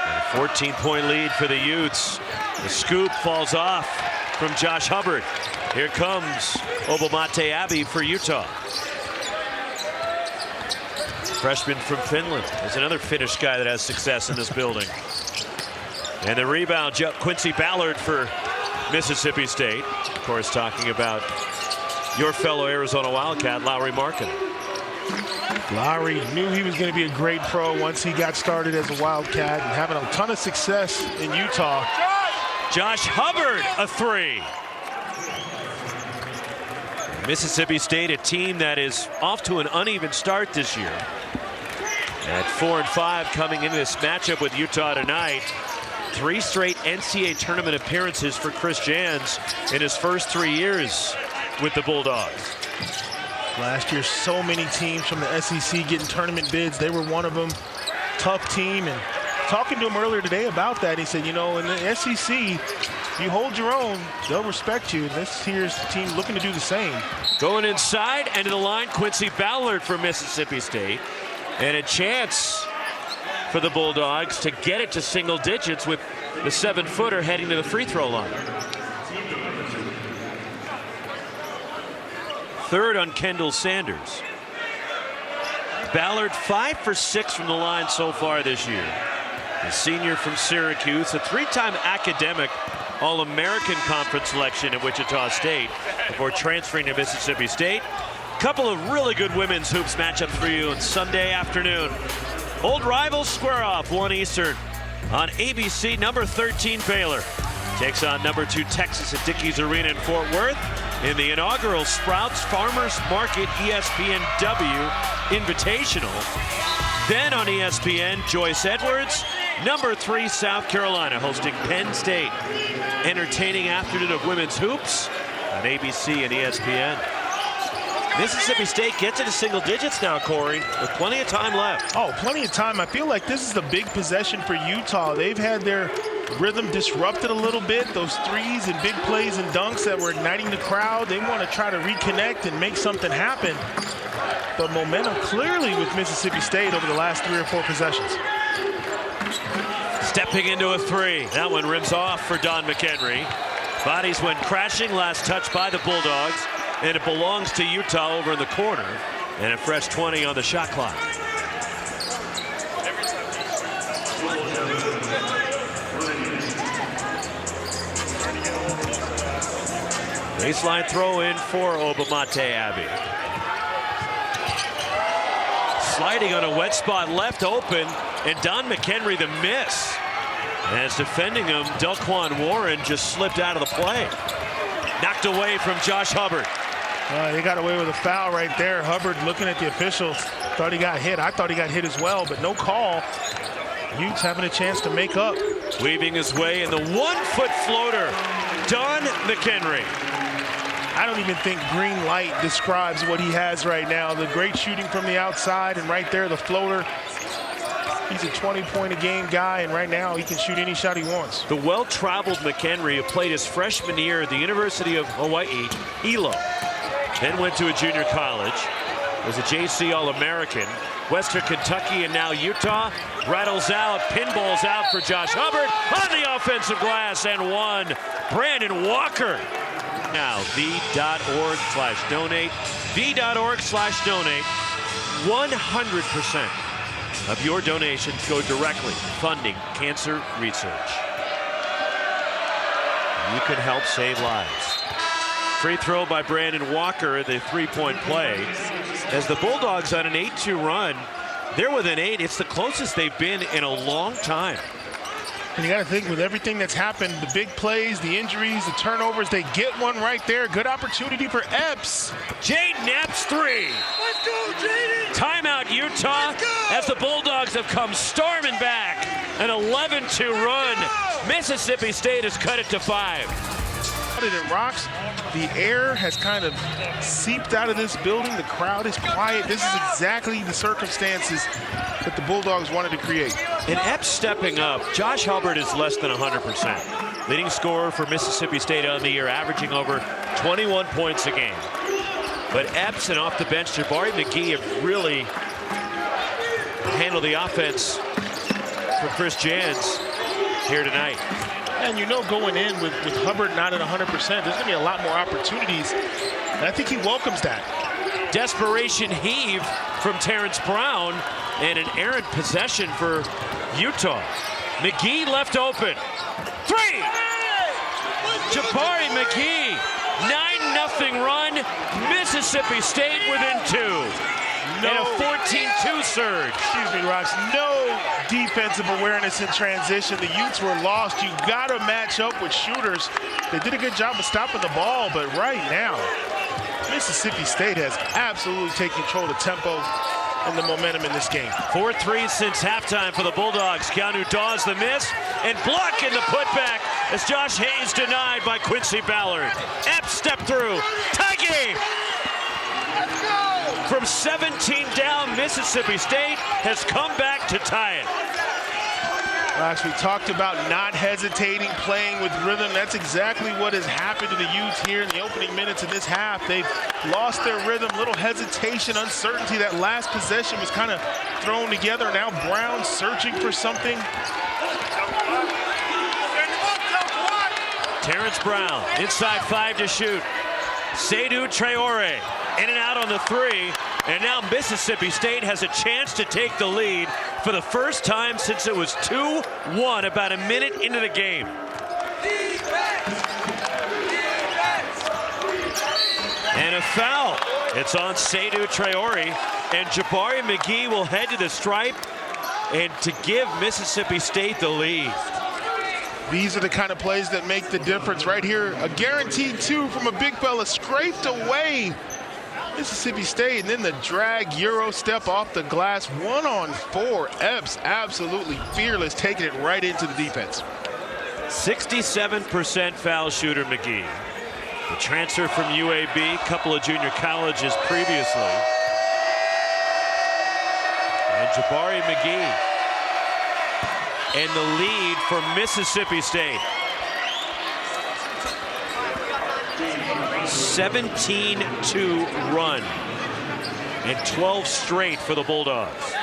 a 14-point lead for the Utes. The scoop falls off from Josh Hubbard. Here comes Obamate Abbey for Utah. Freshman from Finland. There's another Finnish guy that has success in this building. And the rebound, Quincy Ballard for Mississippi State. Of course, talking about your fellow Arizona Wildcat, Lowry Markin. Lowry knew he was going to be a great pro once he got started as a Wildcat, and having a ton of success in Utah. Josh Hubbard, a 3. Mississippi State, a team that is off to an uneven start this year. At 4-5 coming into this matchup with Utah tonight. 3 straight NCAA tournament appearances for Chris Jans in his first 3 years with the Bulldogs. Last year, so many teams from the SEC getting tournament bids. They were one of them. Tough team. And talking to him earlier today about that, he said, you know, in the SEC, you hold your own, they'll respect you. And this here's the team looking to do the same. Going inside and to the line, Quincy Ballard for Mississippi State. And a chance for the Bulldogs to get it to single digits with the 7-footer heading to the free throw line. Third on Kendall Sanders. Ballard 5 for 6 from the line so far this year. The senior from Syracuse, a 3-time academic All-American Conference selection at Wichita State before transferring to Mississippi State. Couple of really good women's hoops matchups for you on Sunday afternoon. Old rivals square off 1 Eastern on ABC. Number 13 Baylor takes on number 2 Texas at Dickies Arena in Fort Worth in the inaugural Sprouts Farmers Market ESPNW Invitational. Then on ESPN, Joyce Edwards, number 3 South Carolina hosting Penn State. Entertaining afternoon of women's hoops on ABC and ESPN. Mississippi State gets into single digits now, Corey, with plenty of time left. Oh, plenty of time. I feel like this is the big possession for Utah. They've had their rhythm disrupted a little bit. Those threes and big plays and dunks that were igniting the crowd. They want to try to reconnect and make something happen. But momentum clearly with Mississippi State over the last 3 or 4 possessions. Stepping into a 3. That one rims off for Don McHenry. Bodies went crashing. Last touch by the Bulldogs. And it belongs to Utah over in the corner. And a fresh 20 on the shot clock. Baseline throw in for Obamate Abbey. Sliding on a wet spot, left open, and Don McHenry the miss. As defending him, Delquan Warren just slipped out of the play. Knocked away from Josh Hubbard. They got away with a foul right there. Hubbard looking at the official, thought he got hit. I thought he got hit as well, but no call. Utes having a chance to make up. Weaving his way in the 1-foot floater, Don McHenry. I don't even think green light describes what he has right now. The great shooting from the outside, and right there, the floater. He's a 20-point-a-game guy, and right now he can shoot any shot he wants. The well-traveled McHenry, who played his freshman year at the University of Hawaii, Hilo, then went to a junior college, was a JC All-American, Western Kentucky, and now Utah. Rattles out, pinballs out for Josh Hubbard on the offensive glass, and one. Brandon Walker. Now, v.org/donate, v.org/donate. 100% of your donations go directly funding cancer research. You can help save lives. Free throw by Brandon Walker, the three-point play. As the Bulldogs on an 8-2 run, they're within 8. It's the closest they've been in a long time. And you got to think, with everything that's happened, the big plays, the injuries, the turnovers, they get one right there. Good opportunity for Epps. Jaden Epps, 3. Let's go, Jaden! Timeout, Utah, as the Bulldogs have come storming back. An 11-2 run. Mississippi State has cut it to 5. It rocks. The air has kind of seeped out of this building. The crowd is quiet. This is exactly the circumstances that the Bulldogs wanted to create. And Epps stepping up. Josh Hubbard is less than 100%. Leading scorer for Mississippi State on the year, averaging over 21 points a game. But Epps and off the bench, Jabari McGee have really handled the offense for Chris Jans here tonight. And you know, going in with Hubbard not at 100%, there's going to be a lot more opportunities. And I think he welcomes that. Desperation heave from Terrence Brown, and an errant possession for Utah. McGee left open. 3! Jabari McGee, 9-0 run. Mississippi State within 2. And a 14-2 surge. Excuse me, Rox. No defensive awareness in transition. The Utes were lost. You got to match up with shooters. They did a good job of stopping the ball, but right now, Mississippi State has absolutely taken control of the tempo and the momentum in this game. 4 threes since halftime for the Bulldogs. Keanu Dawes the miss, and block in the putback as Josh Hayes denied by Quincy Ballard. Epps stepped through. Tie game. From 17 down, Mississippi State has come back to tie it. Rox, we talked about not hesitating, playing with rhythm. That's exactly what has happened to the Utes here in the opening minutes of this half. They've lost their rhythm, little hesitation, uncertainty. That last possession was kind of thrown together. Now Brown searching for something. Terrence Brown, inside 5 to shoot. Seydou Traore, in and out on the 3. And now Mississippi State has a chance to take the lead for the first time since it was 2-1 about a minute into the game. And a foul. It's on Seydou Traore, and Jabari McGee will head to the stripe and to give Mississippi State the lead. These are the kind of plays that make the difference right here. A guaranteed 2 from a big fella, scraped away Mississippi State, and then the drag Euro step off the glass. 1-on-4. Epps absolutely fearless, taking it right into the defense. 67% foul shooter McGee. The transfer from UAB, couple of junior colleges previously. And Jabari McGee. And the lead for Mississippi State. 17-2 run. And 12 straight for the Bulldogs.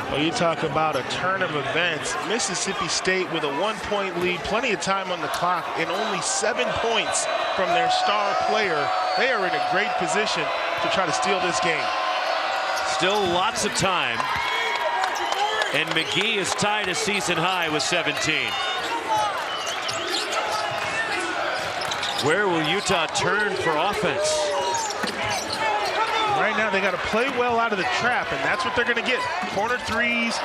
Well, you talk about a turn of events. Mississippi State with a 1-point lead, plenty of time on the clock, and only 7 points from their star player. They are in a great position to try to steal this game. Still lots of time. And McGee is tied a season high with 17. Where will Utah turn for offense? Right now, they got to play well out of the trap, and that's what they're going to get. Corner threes,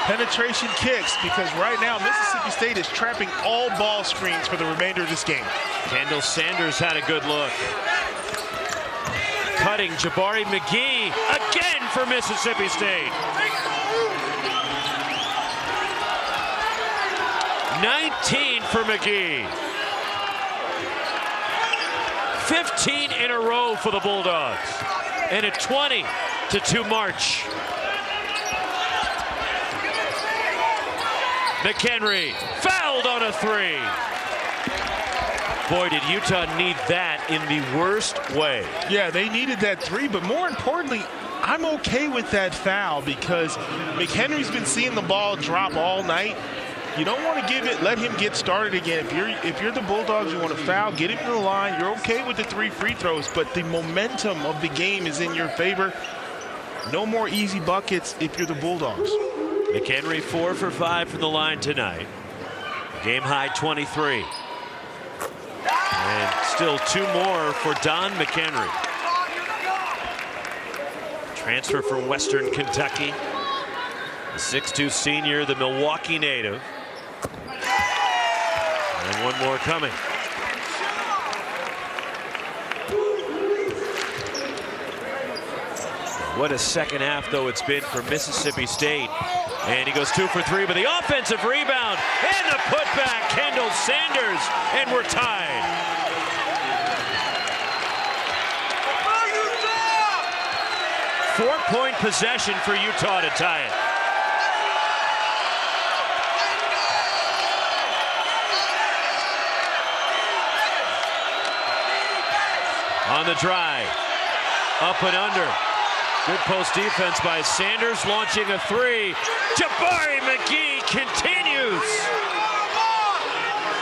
penetration kicks, because right now Mississippi State is trapping all ball screens for the remainder of this game. Kendall Sanders had a good look. Cutting Jabari McGee again for Mississippi State. 19 for McGee. 15 in a row for the Bulldogs. And a 20-2 march. McHenry fouled on a 3. Boy, did Utah need that in the worst way. Yeah, they needed that 3, but more importantly, I'm okay with that foul because McHenry's been seeing the ball drop all night. You don't want to let him get started again. If you're the Bulldogs, you want to foul, get him to the line. You're okay with the 3 free throws, but the momentum of the game is in your favor. No more easy buckets if you're the Bulldogs. McHenry 4 for 5 from the line tonight. Game high 23. And still 2 more for Don McHenry. Transfer from Western Kentucky. The 6'2 senior, the Milwaukee native. And one more coming. What a second half, though, it's been for Mississippi State. And he goes 2 for 3, but the offensive rebound and the putback, Kendall Sanders, and we're tied. Four-point possession for Utah to tie it. On the drive, up and under. Good post defense by Sanders, launching a 3. Jabari McGee continues.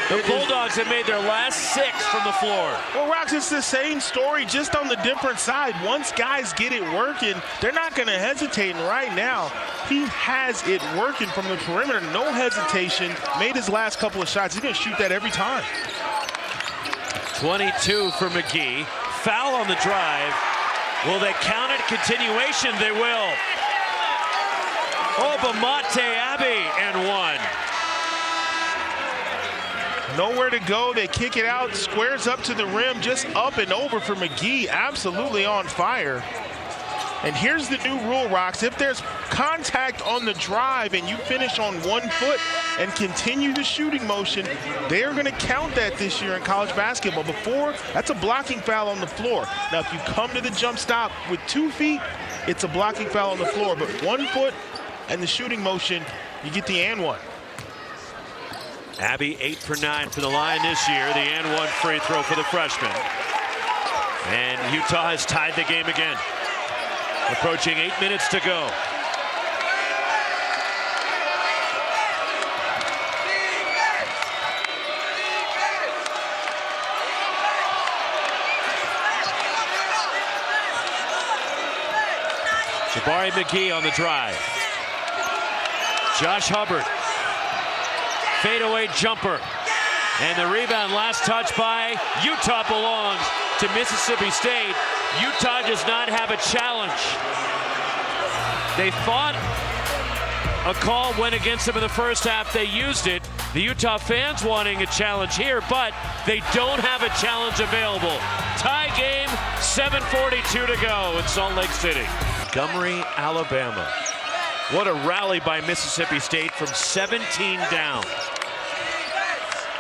The Bulldogs have made their last 6 from the floor. Well, Rox, it's the same story, just on the different side. Once guys get it working, they're not going to hesitate. And right now, he has it working from the perimeter. No hesitation. Made his last couple of shots. He's going to shoot that every time. 22 for McGee. Foul on the drive. Will they count it? Continuation, they will. Obamate Abbey and 1. Nowhere to go. They kick it out, squares up to the rim, just up and over for McGee. Absolutely on fire. And here's the new rule, Rox. If there's contact on the drive and you finish on 1 foot and continue the shooting motion, they are going to count that this year in college basketball. Before, that's a blocking foul on the floor. Now, if you come to the jump stop with 2 feet, it's a blocking foul on the floor. But 1 foot and the shooting motion, you get the and 1. Abbey 8 for 9 for the line this year. The and 1 free throw for the freshman. And Utah has tied the game again. Approaching 8 minutes to go. Jabari McGee on the drive. Josh Hubbard. Fadeaway jumper. And the rebound, last touch by Utah, belongs to Mississippi State. Utah does not have a challenge. They thought a call went against them in the first half. They used it. The Utah fans wanting a challenge here, but they don't have a challenge available. Tie game, 7:42 to go in Salt Lake City. Montgomery, Alabama. What a rally by Mississippi State from 17 down.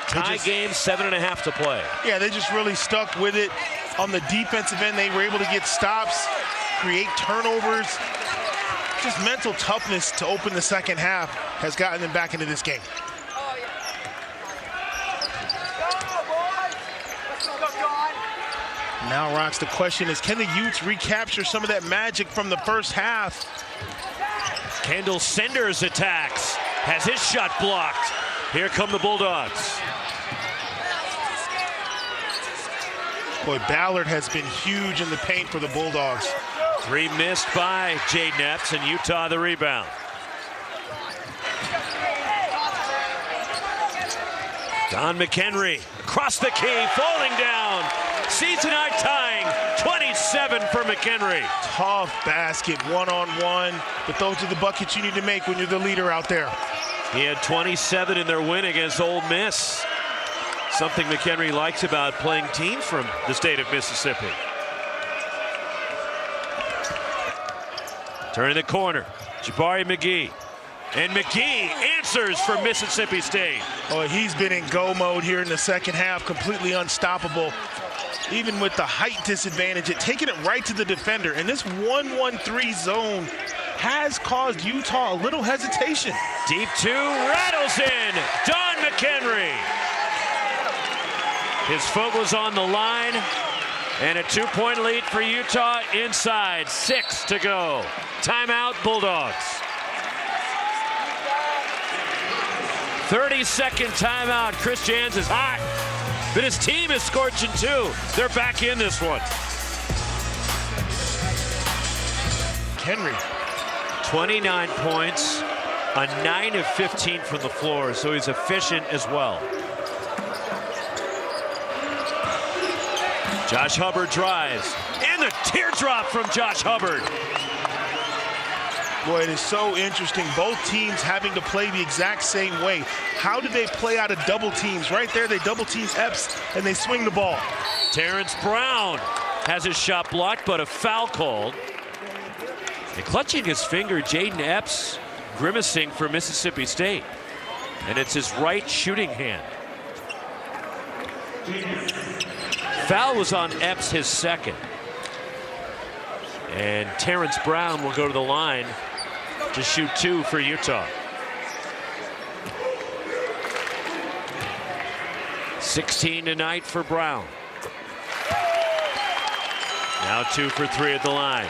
Tie game, 7.5 to play. Yeah, they just really stuck with it. On the defensive end, they were able to get stops, create turnovers. Just mental toughness to open the second half has gotten them back into this game. Now, Rox, the question is, can the Utes recapture some of that magic from the first half? Kendall Sanders attacks, has his shot blocked. Here come the Bulldogs. Boy, Ballard has been huge in the paint for the Bulldogs. 3 missed by Jaden Epps, and Utah the rebound. Don McHenry across the key, falling down. Season high tying, 27 for McHenry. Tough basket, one-on-one, but those are the buckets you need to make when you're the leader out there. He had 27 in their win against Ole Miss. Something McHenry likes about playing teams from the state of Mississippi. Turning the corner, Jabari McGee. And McGee answers for Mississippi State. Oh, he's been in go mode here in the second half, completely unstoppable. Even with the height disadvantage, taking it right to the defender. And this 1-1-3 zone has caused Utah a little hesitation. Deep two, rattles in, Don McHenry. His foot was on the line, and a 2-point lead for Utah inside. 6 to go. Timeout, Bulldogs. 30-second timeout. Chris Jans is hot, but his team is scorching too. They're back in this one. Henry. 29 points, a 9 of 15 from the floor, so he's efficient as well. Josh Hubbard drives, and the teardrop from Josh Hubbard. Boy, it is so interesting. Both teams having to play the exact same way. How do they play out of double teams? Right there, they double team Epps, and they swing the ball. Terrence Brown has his shot blocked, but a foul called. And clutching his finger, Jaden Epps grimacing for Mississippi State. And it's his right shooting hand. Foul was on Epps, his second. And Terrence Brown will go to the line to shoot 2 for Utah. 16 tonight for Brown. Now 2 for 3 at the line.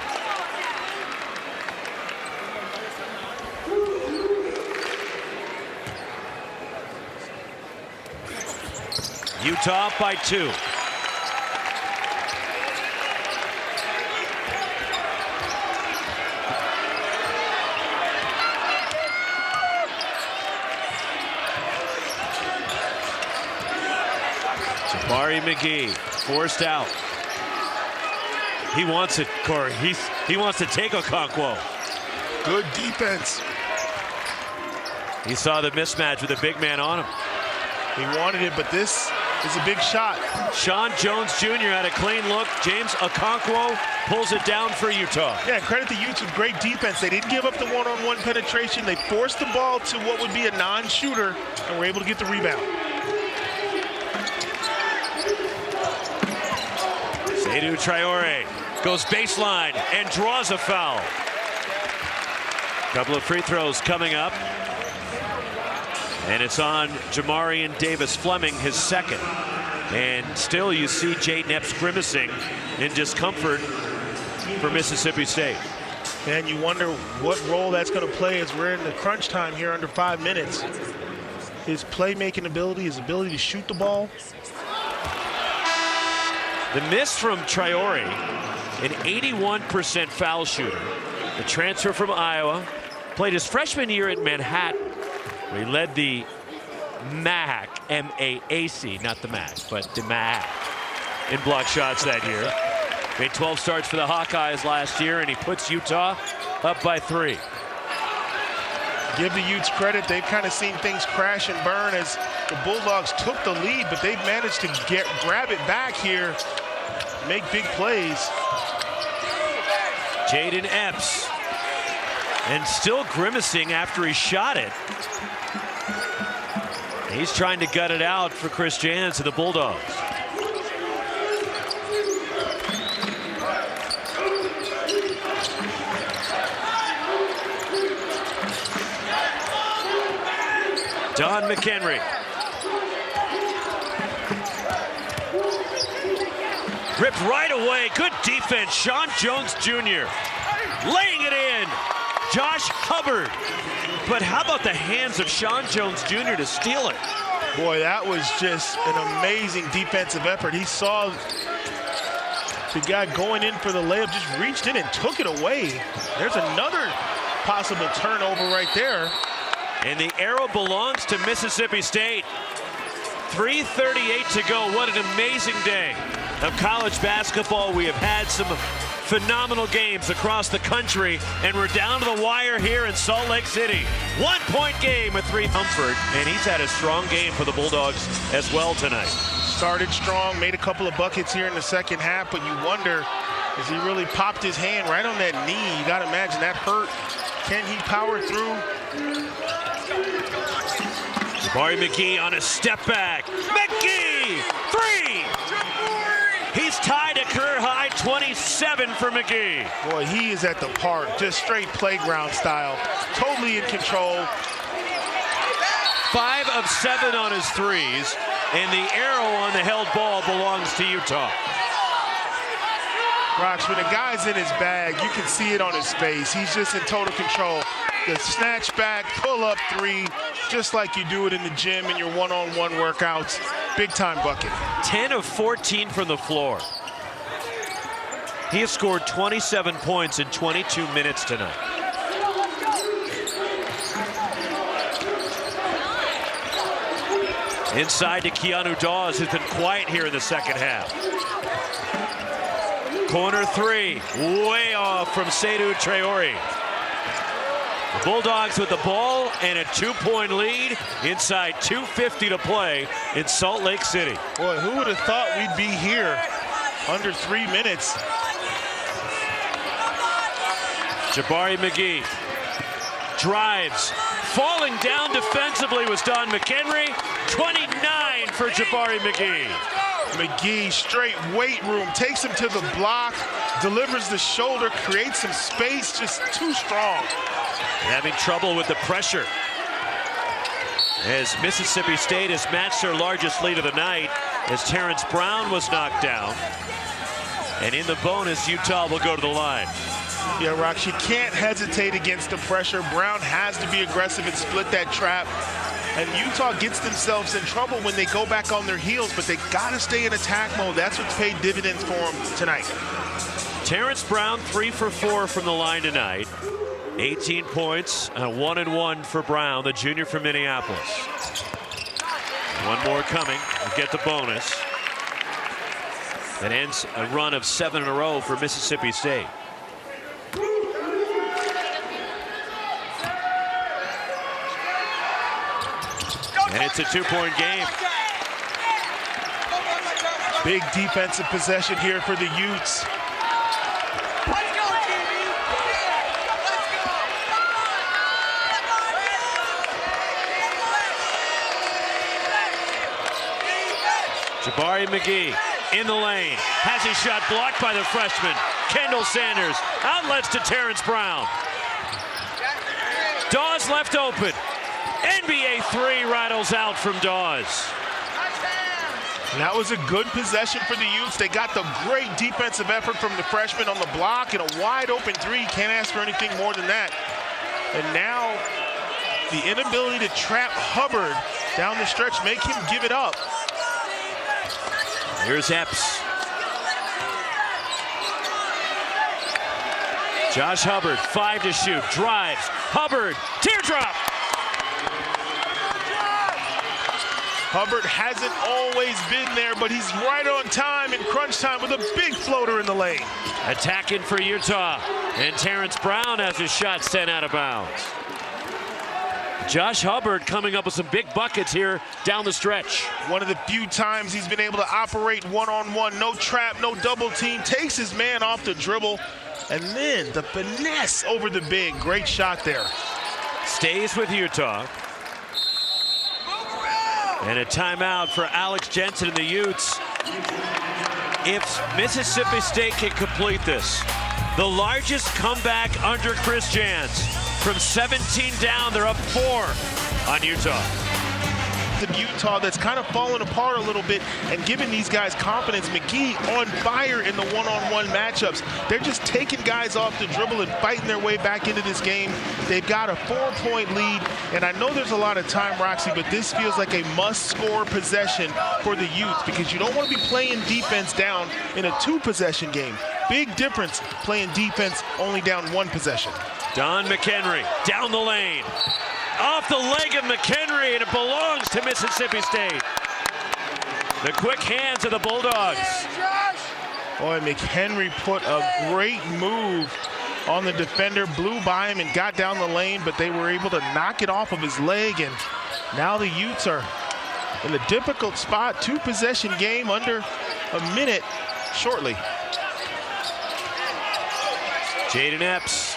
Utah up by 2. Jabari McGee forced out. He wants it, Corey. He wants to take Okonkwo. Good defense. He saw the mismatch with a big man on him. He wanted it, but this is a big shot. Sean Jones Jr. had a clean look. James Okonkwo pulls it down for Utah. Yeah, credit the Utes with great defense. They didn't give up the one-on-one penetration. They forced the ball to what would be a non-shooter and were able to get the rebound. Seydou Traore goes baseline and draws a foul. Couple of free throws coming up. And it's on Jamarian Davis-Fleming, his second. And still you see Jaden Epps grimacing in discomfort for Mississippi State. And you wonder what role that's going to play as we're in the crunch time here under 5 minutes. His playmaking ability, his ability to shoot the ball. The miss from Traore, an 81% foul shooter. The transfer from Iowa, played his freshman year at Manhattan, where he led the MAAC, M-A-A-C, not the MAAC, but the MAAC, in block shots that year. Made 12 starts for the Hawkeyes last year, and he puts Utah up by 3. Give the Utes credit. They've kind of seen things crash and burn as the Bulldogs took the lead, but they've managed to grab it back here, make big plays. Jaden Epps, and still grimacing after he shot it. He's trying to gut it out for Chris Jans and the Bulldogs. Don McHenry. Ripped right away. Good defense. Sean Jones Jr. laying it in. Josh Hubbard. But how about the hands of Sean Jones Jr. to steal it? Boy, that was just an amazing defensive effort. He saw the guy going in for the layup, just reached in and took it away. There's another possible turnover right there. And the arrow belongs to Mississippi State. 3:38 to go. What an amazing day. of college basketball. We have had some phenomenal games across the country, and we're down to the wire here in Salt Lake City. 1-point game with 3 Comfort, and he's had a strong game for the Bulldogs as well tonight. Started strong, made a couple of buckets here in the second half, but you wonder, as he really popped his hand right on that knee, you got to imagine that hurt. Can he power through? Jabari McGee on a step back. McGee, 3! He's tied a career high 27 for McGee. Boy, he is at the park, just straight playground style, totally in control. 5 of 7 on his threes, and the arrow on the held ball belongs to Utah. Rox, when the guy's in his bag, you can see it on his face. He's just in total control. The snatch back, pull up 3, just like you do it in the gym in your one-on-one workouts. Big time bucket. 10 of 14 from the floor. He has scored 27 points in 22 minutes tonight. Inside to Keanu Dawes, who's been quiet here in the second half. Corner 3, way off from Seydou Traore. The Bulldogs with the ball and a 2-point lead inside 2:50 to play in Salt Lake City. Boy, who would have thought we'd be here under 3 minutes? Jabari McGee drives. Falling down defensively was Don McHenry. 29 for Jabari McGee. McGee, straight weight room, takes him to the block, delivers the shoulder, creates some space, just too strong. Having trouble with the pressure, as Mississippi State has matched their largest lead of the night as Terrence Brown was knocked down. And in the bonus, Utah will go to the line. Yeah, Rox, you can't hesitate against the pressure. Brown has to be aggressive and split that trap. And Utah gets themselves in trouble when they go back on their heels, but they got to stay in attack mode. That's what's paid dividends for them tonight. Terrence Brown, 3 for 4 from the line tonight. 18 points, 1-1 for Brown, the junior from Minneapolis. One more coming. We'll get the bonus. That ends a run of 7 in a row for Mississippi State. And it's a 2-point game. Big defensive possession here for the Utes. Jabari McGee in the lane. Has his shot blocked by the freshman, Kendall Sanders. Outlets to Terrence Brown. Dawes left open. NBA 3 rattles out from Dawes. And that was a good possession for the Utes. They got the great defensive effort from the freshman on the block and a wide open 3. Can't ask for anything more than that. And now the inability to trap Hubbard down the stretch, make him give it up. Here's Epps. Josh Hubbard, 5 to shoot, drives. Hubbard, teardrop. Hubbard hasn't always been there, but he's right on time in crunch time with a big floater in the lane. Attacking for Utah, and Terrence Brown has his shot sent out of bounds. Josh Hubbard coming up with some big buckets here down the stretch. One of the few times he's been able to operate one-on-one, no trap, no double team, takes his man off the dribble, and then the finesse over the big. Great shot there. Stays with Utah. And a timeout for Alex Jensen and the Utes. If Mississippi State can complete this, the largest comeback under Chris Jans. From 17 down, they're up 4 on Utah. Of Utah that's kind of fallen apart a little bit and giving these guys confidence. McGee on fire in the one-on-one matchups. They're just taking guys off the dribble and fighting their way back into this game. They've got a 4-point lead, and I know there's a lot of time, Roxy, but this feels like a must-score possession for the Utes because you don't want to be playing defense down in a 2-possession game. Big difference playing defense only down 1 possession. Don McHenry down the lane. Off the leg of McHenry, and it belongs to Mississippi State. The quick hands of the Bulldogs. Boy, McHenry put a great move on the defender, blew by him and got down the lane, but they were able to knock it off of his leg, and now the Utes are in a difficult spot. 2-possession game, under a minute shortly. Jaden Epps.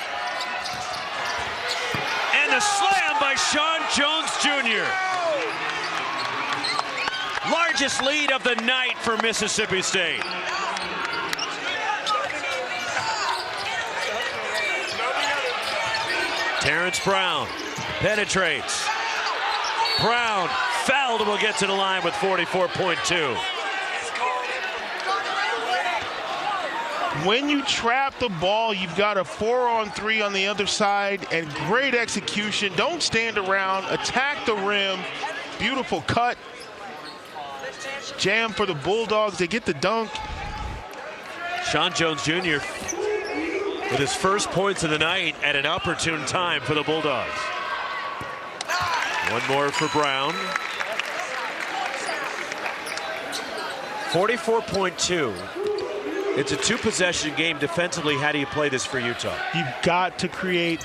And the slam by Sean Jones Jr. Largest lead of the night for Mississippi State. Terrence Brown penetrates. Brown fouled and will get to the line with 44.2. When you trap the ball, you've got a 4-on-3 on the other side, and great execution. Don't stand around, attack the rim. Beautiful cut. Jam for the Bulldogs. They get the dunk. Sean Jones Jr. with his first points of the night at an opportune time for the Bulldogs. One more for Brown. 44.2. It's a 2-possession game defensively. How do you play this for Utah? You've got to create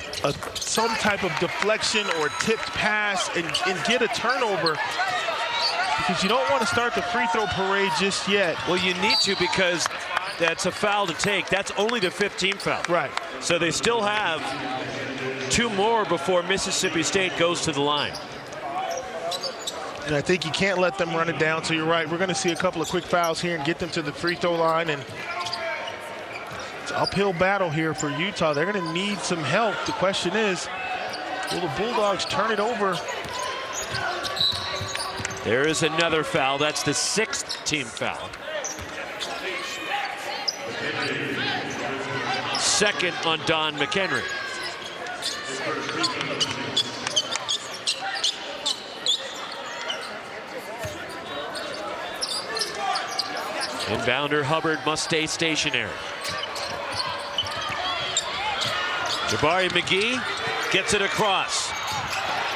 some type of deflection or tipped pass and get a turnover, because you don't want to start the free throw parade just yet. Well, you need to, because that's a foul to take. That's only the 15th foul. Right. So they still have 2 more before Mississippi State goes to the line. And I think you can't let them run it down. So you're right. We're going to see a couple of quick fouls here and get them to the free throw line. And it's an uphill battle here for Utah. They're going to need some help. The question is, will the Bulldogs turn it over? There is another foul. That's the 6th team foul. Second on Don McHenry. Inbounder Hubbard must stay stationary. Jabari McGee gets it across.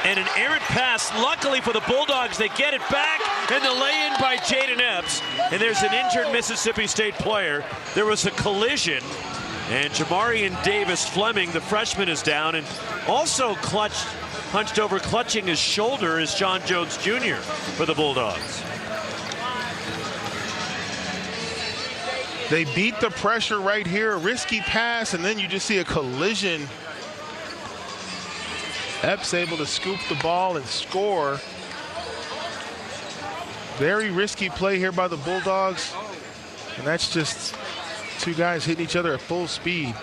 And an errant pass, luckily for the Bulldogs, they get it back, and the lay-in by Jaden Epps. And there's an injured Mississippi State player. There was a collision, and Jamarian Davis Fleming, the freshman, is down, and also hunched over, clutching his shoulder, is John Jones Jr. for the Bulldogs. They beat the pressure right here, a risky pass, and then you just see a collision. Epps able to scoop the ball and score. Very risky play here by the Bulldogs. And that's just 2 guys hitting each other at full speed.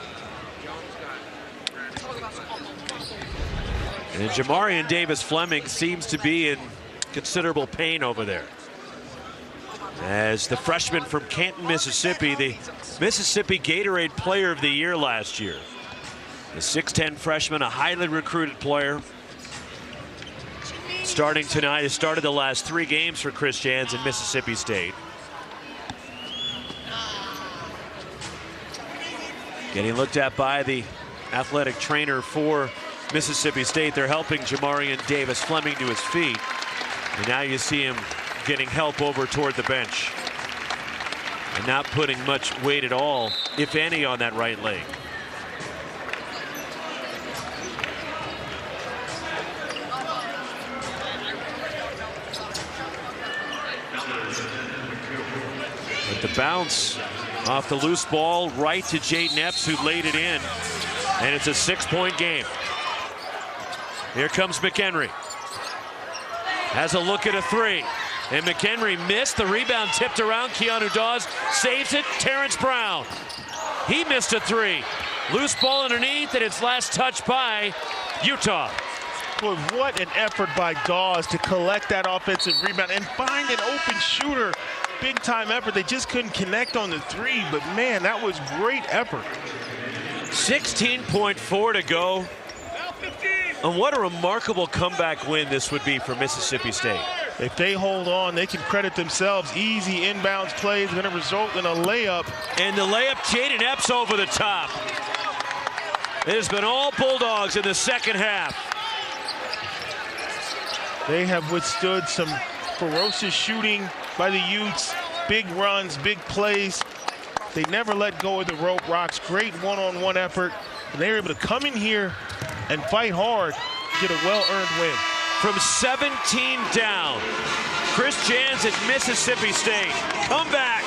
And Jamarian Davis Fleming seems to be in considerable pain over there, as the freshman from Canton, Mississippi, the Mississippi Gatorade Player of the Year last year. The 6'10 freshman, a highly recruited player. Starting tonight, has started the last 3 games for Chris Jans in Mississippi State. Getting looked at by the athletic trainer for Mississippi State. They're helping Jamarian Davis Fleming to his feet. And now you see him getting help over toward the bench, and not putting much weight at all, if any, on that right leg. But the bounce off the loose ball right to Jaden Epps, who laid it in, and it's a 6-point game. Here comes McHenry. Has a look at a 3. And McHenry missed. The rebound tipped around. Keanu Dawes saves it. Terrence Brown. He missed a 3. Loose ball underneath, and it's last touched by Utah. Boy, what an effort by Dawes to collect that offensive rebound and find an open shooter. Big time effort. They just couldn't connect on the 3, but man, that was great effort. 16.4 to go. And what a remarkable comeback win this would be for Mississippi State. If they hold on, they can credit themselves. Easy inbounds play is going to result in a layup. And the layup, Jaden Epps over the top. It has been all Bulldogs in the second half. They have withstood some ferocious shooting by the Utes. Big runs, big plays. They never let go of the rope. Rocks, great one-on-one effort. And they were able to come in here and fight hard, get a well-earned win. From 17 down, Chris Jans at Mississippi State. Come back.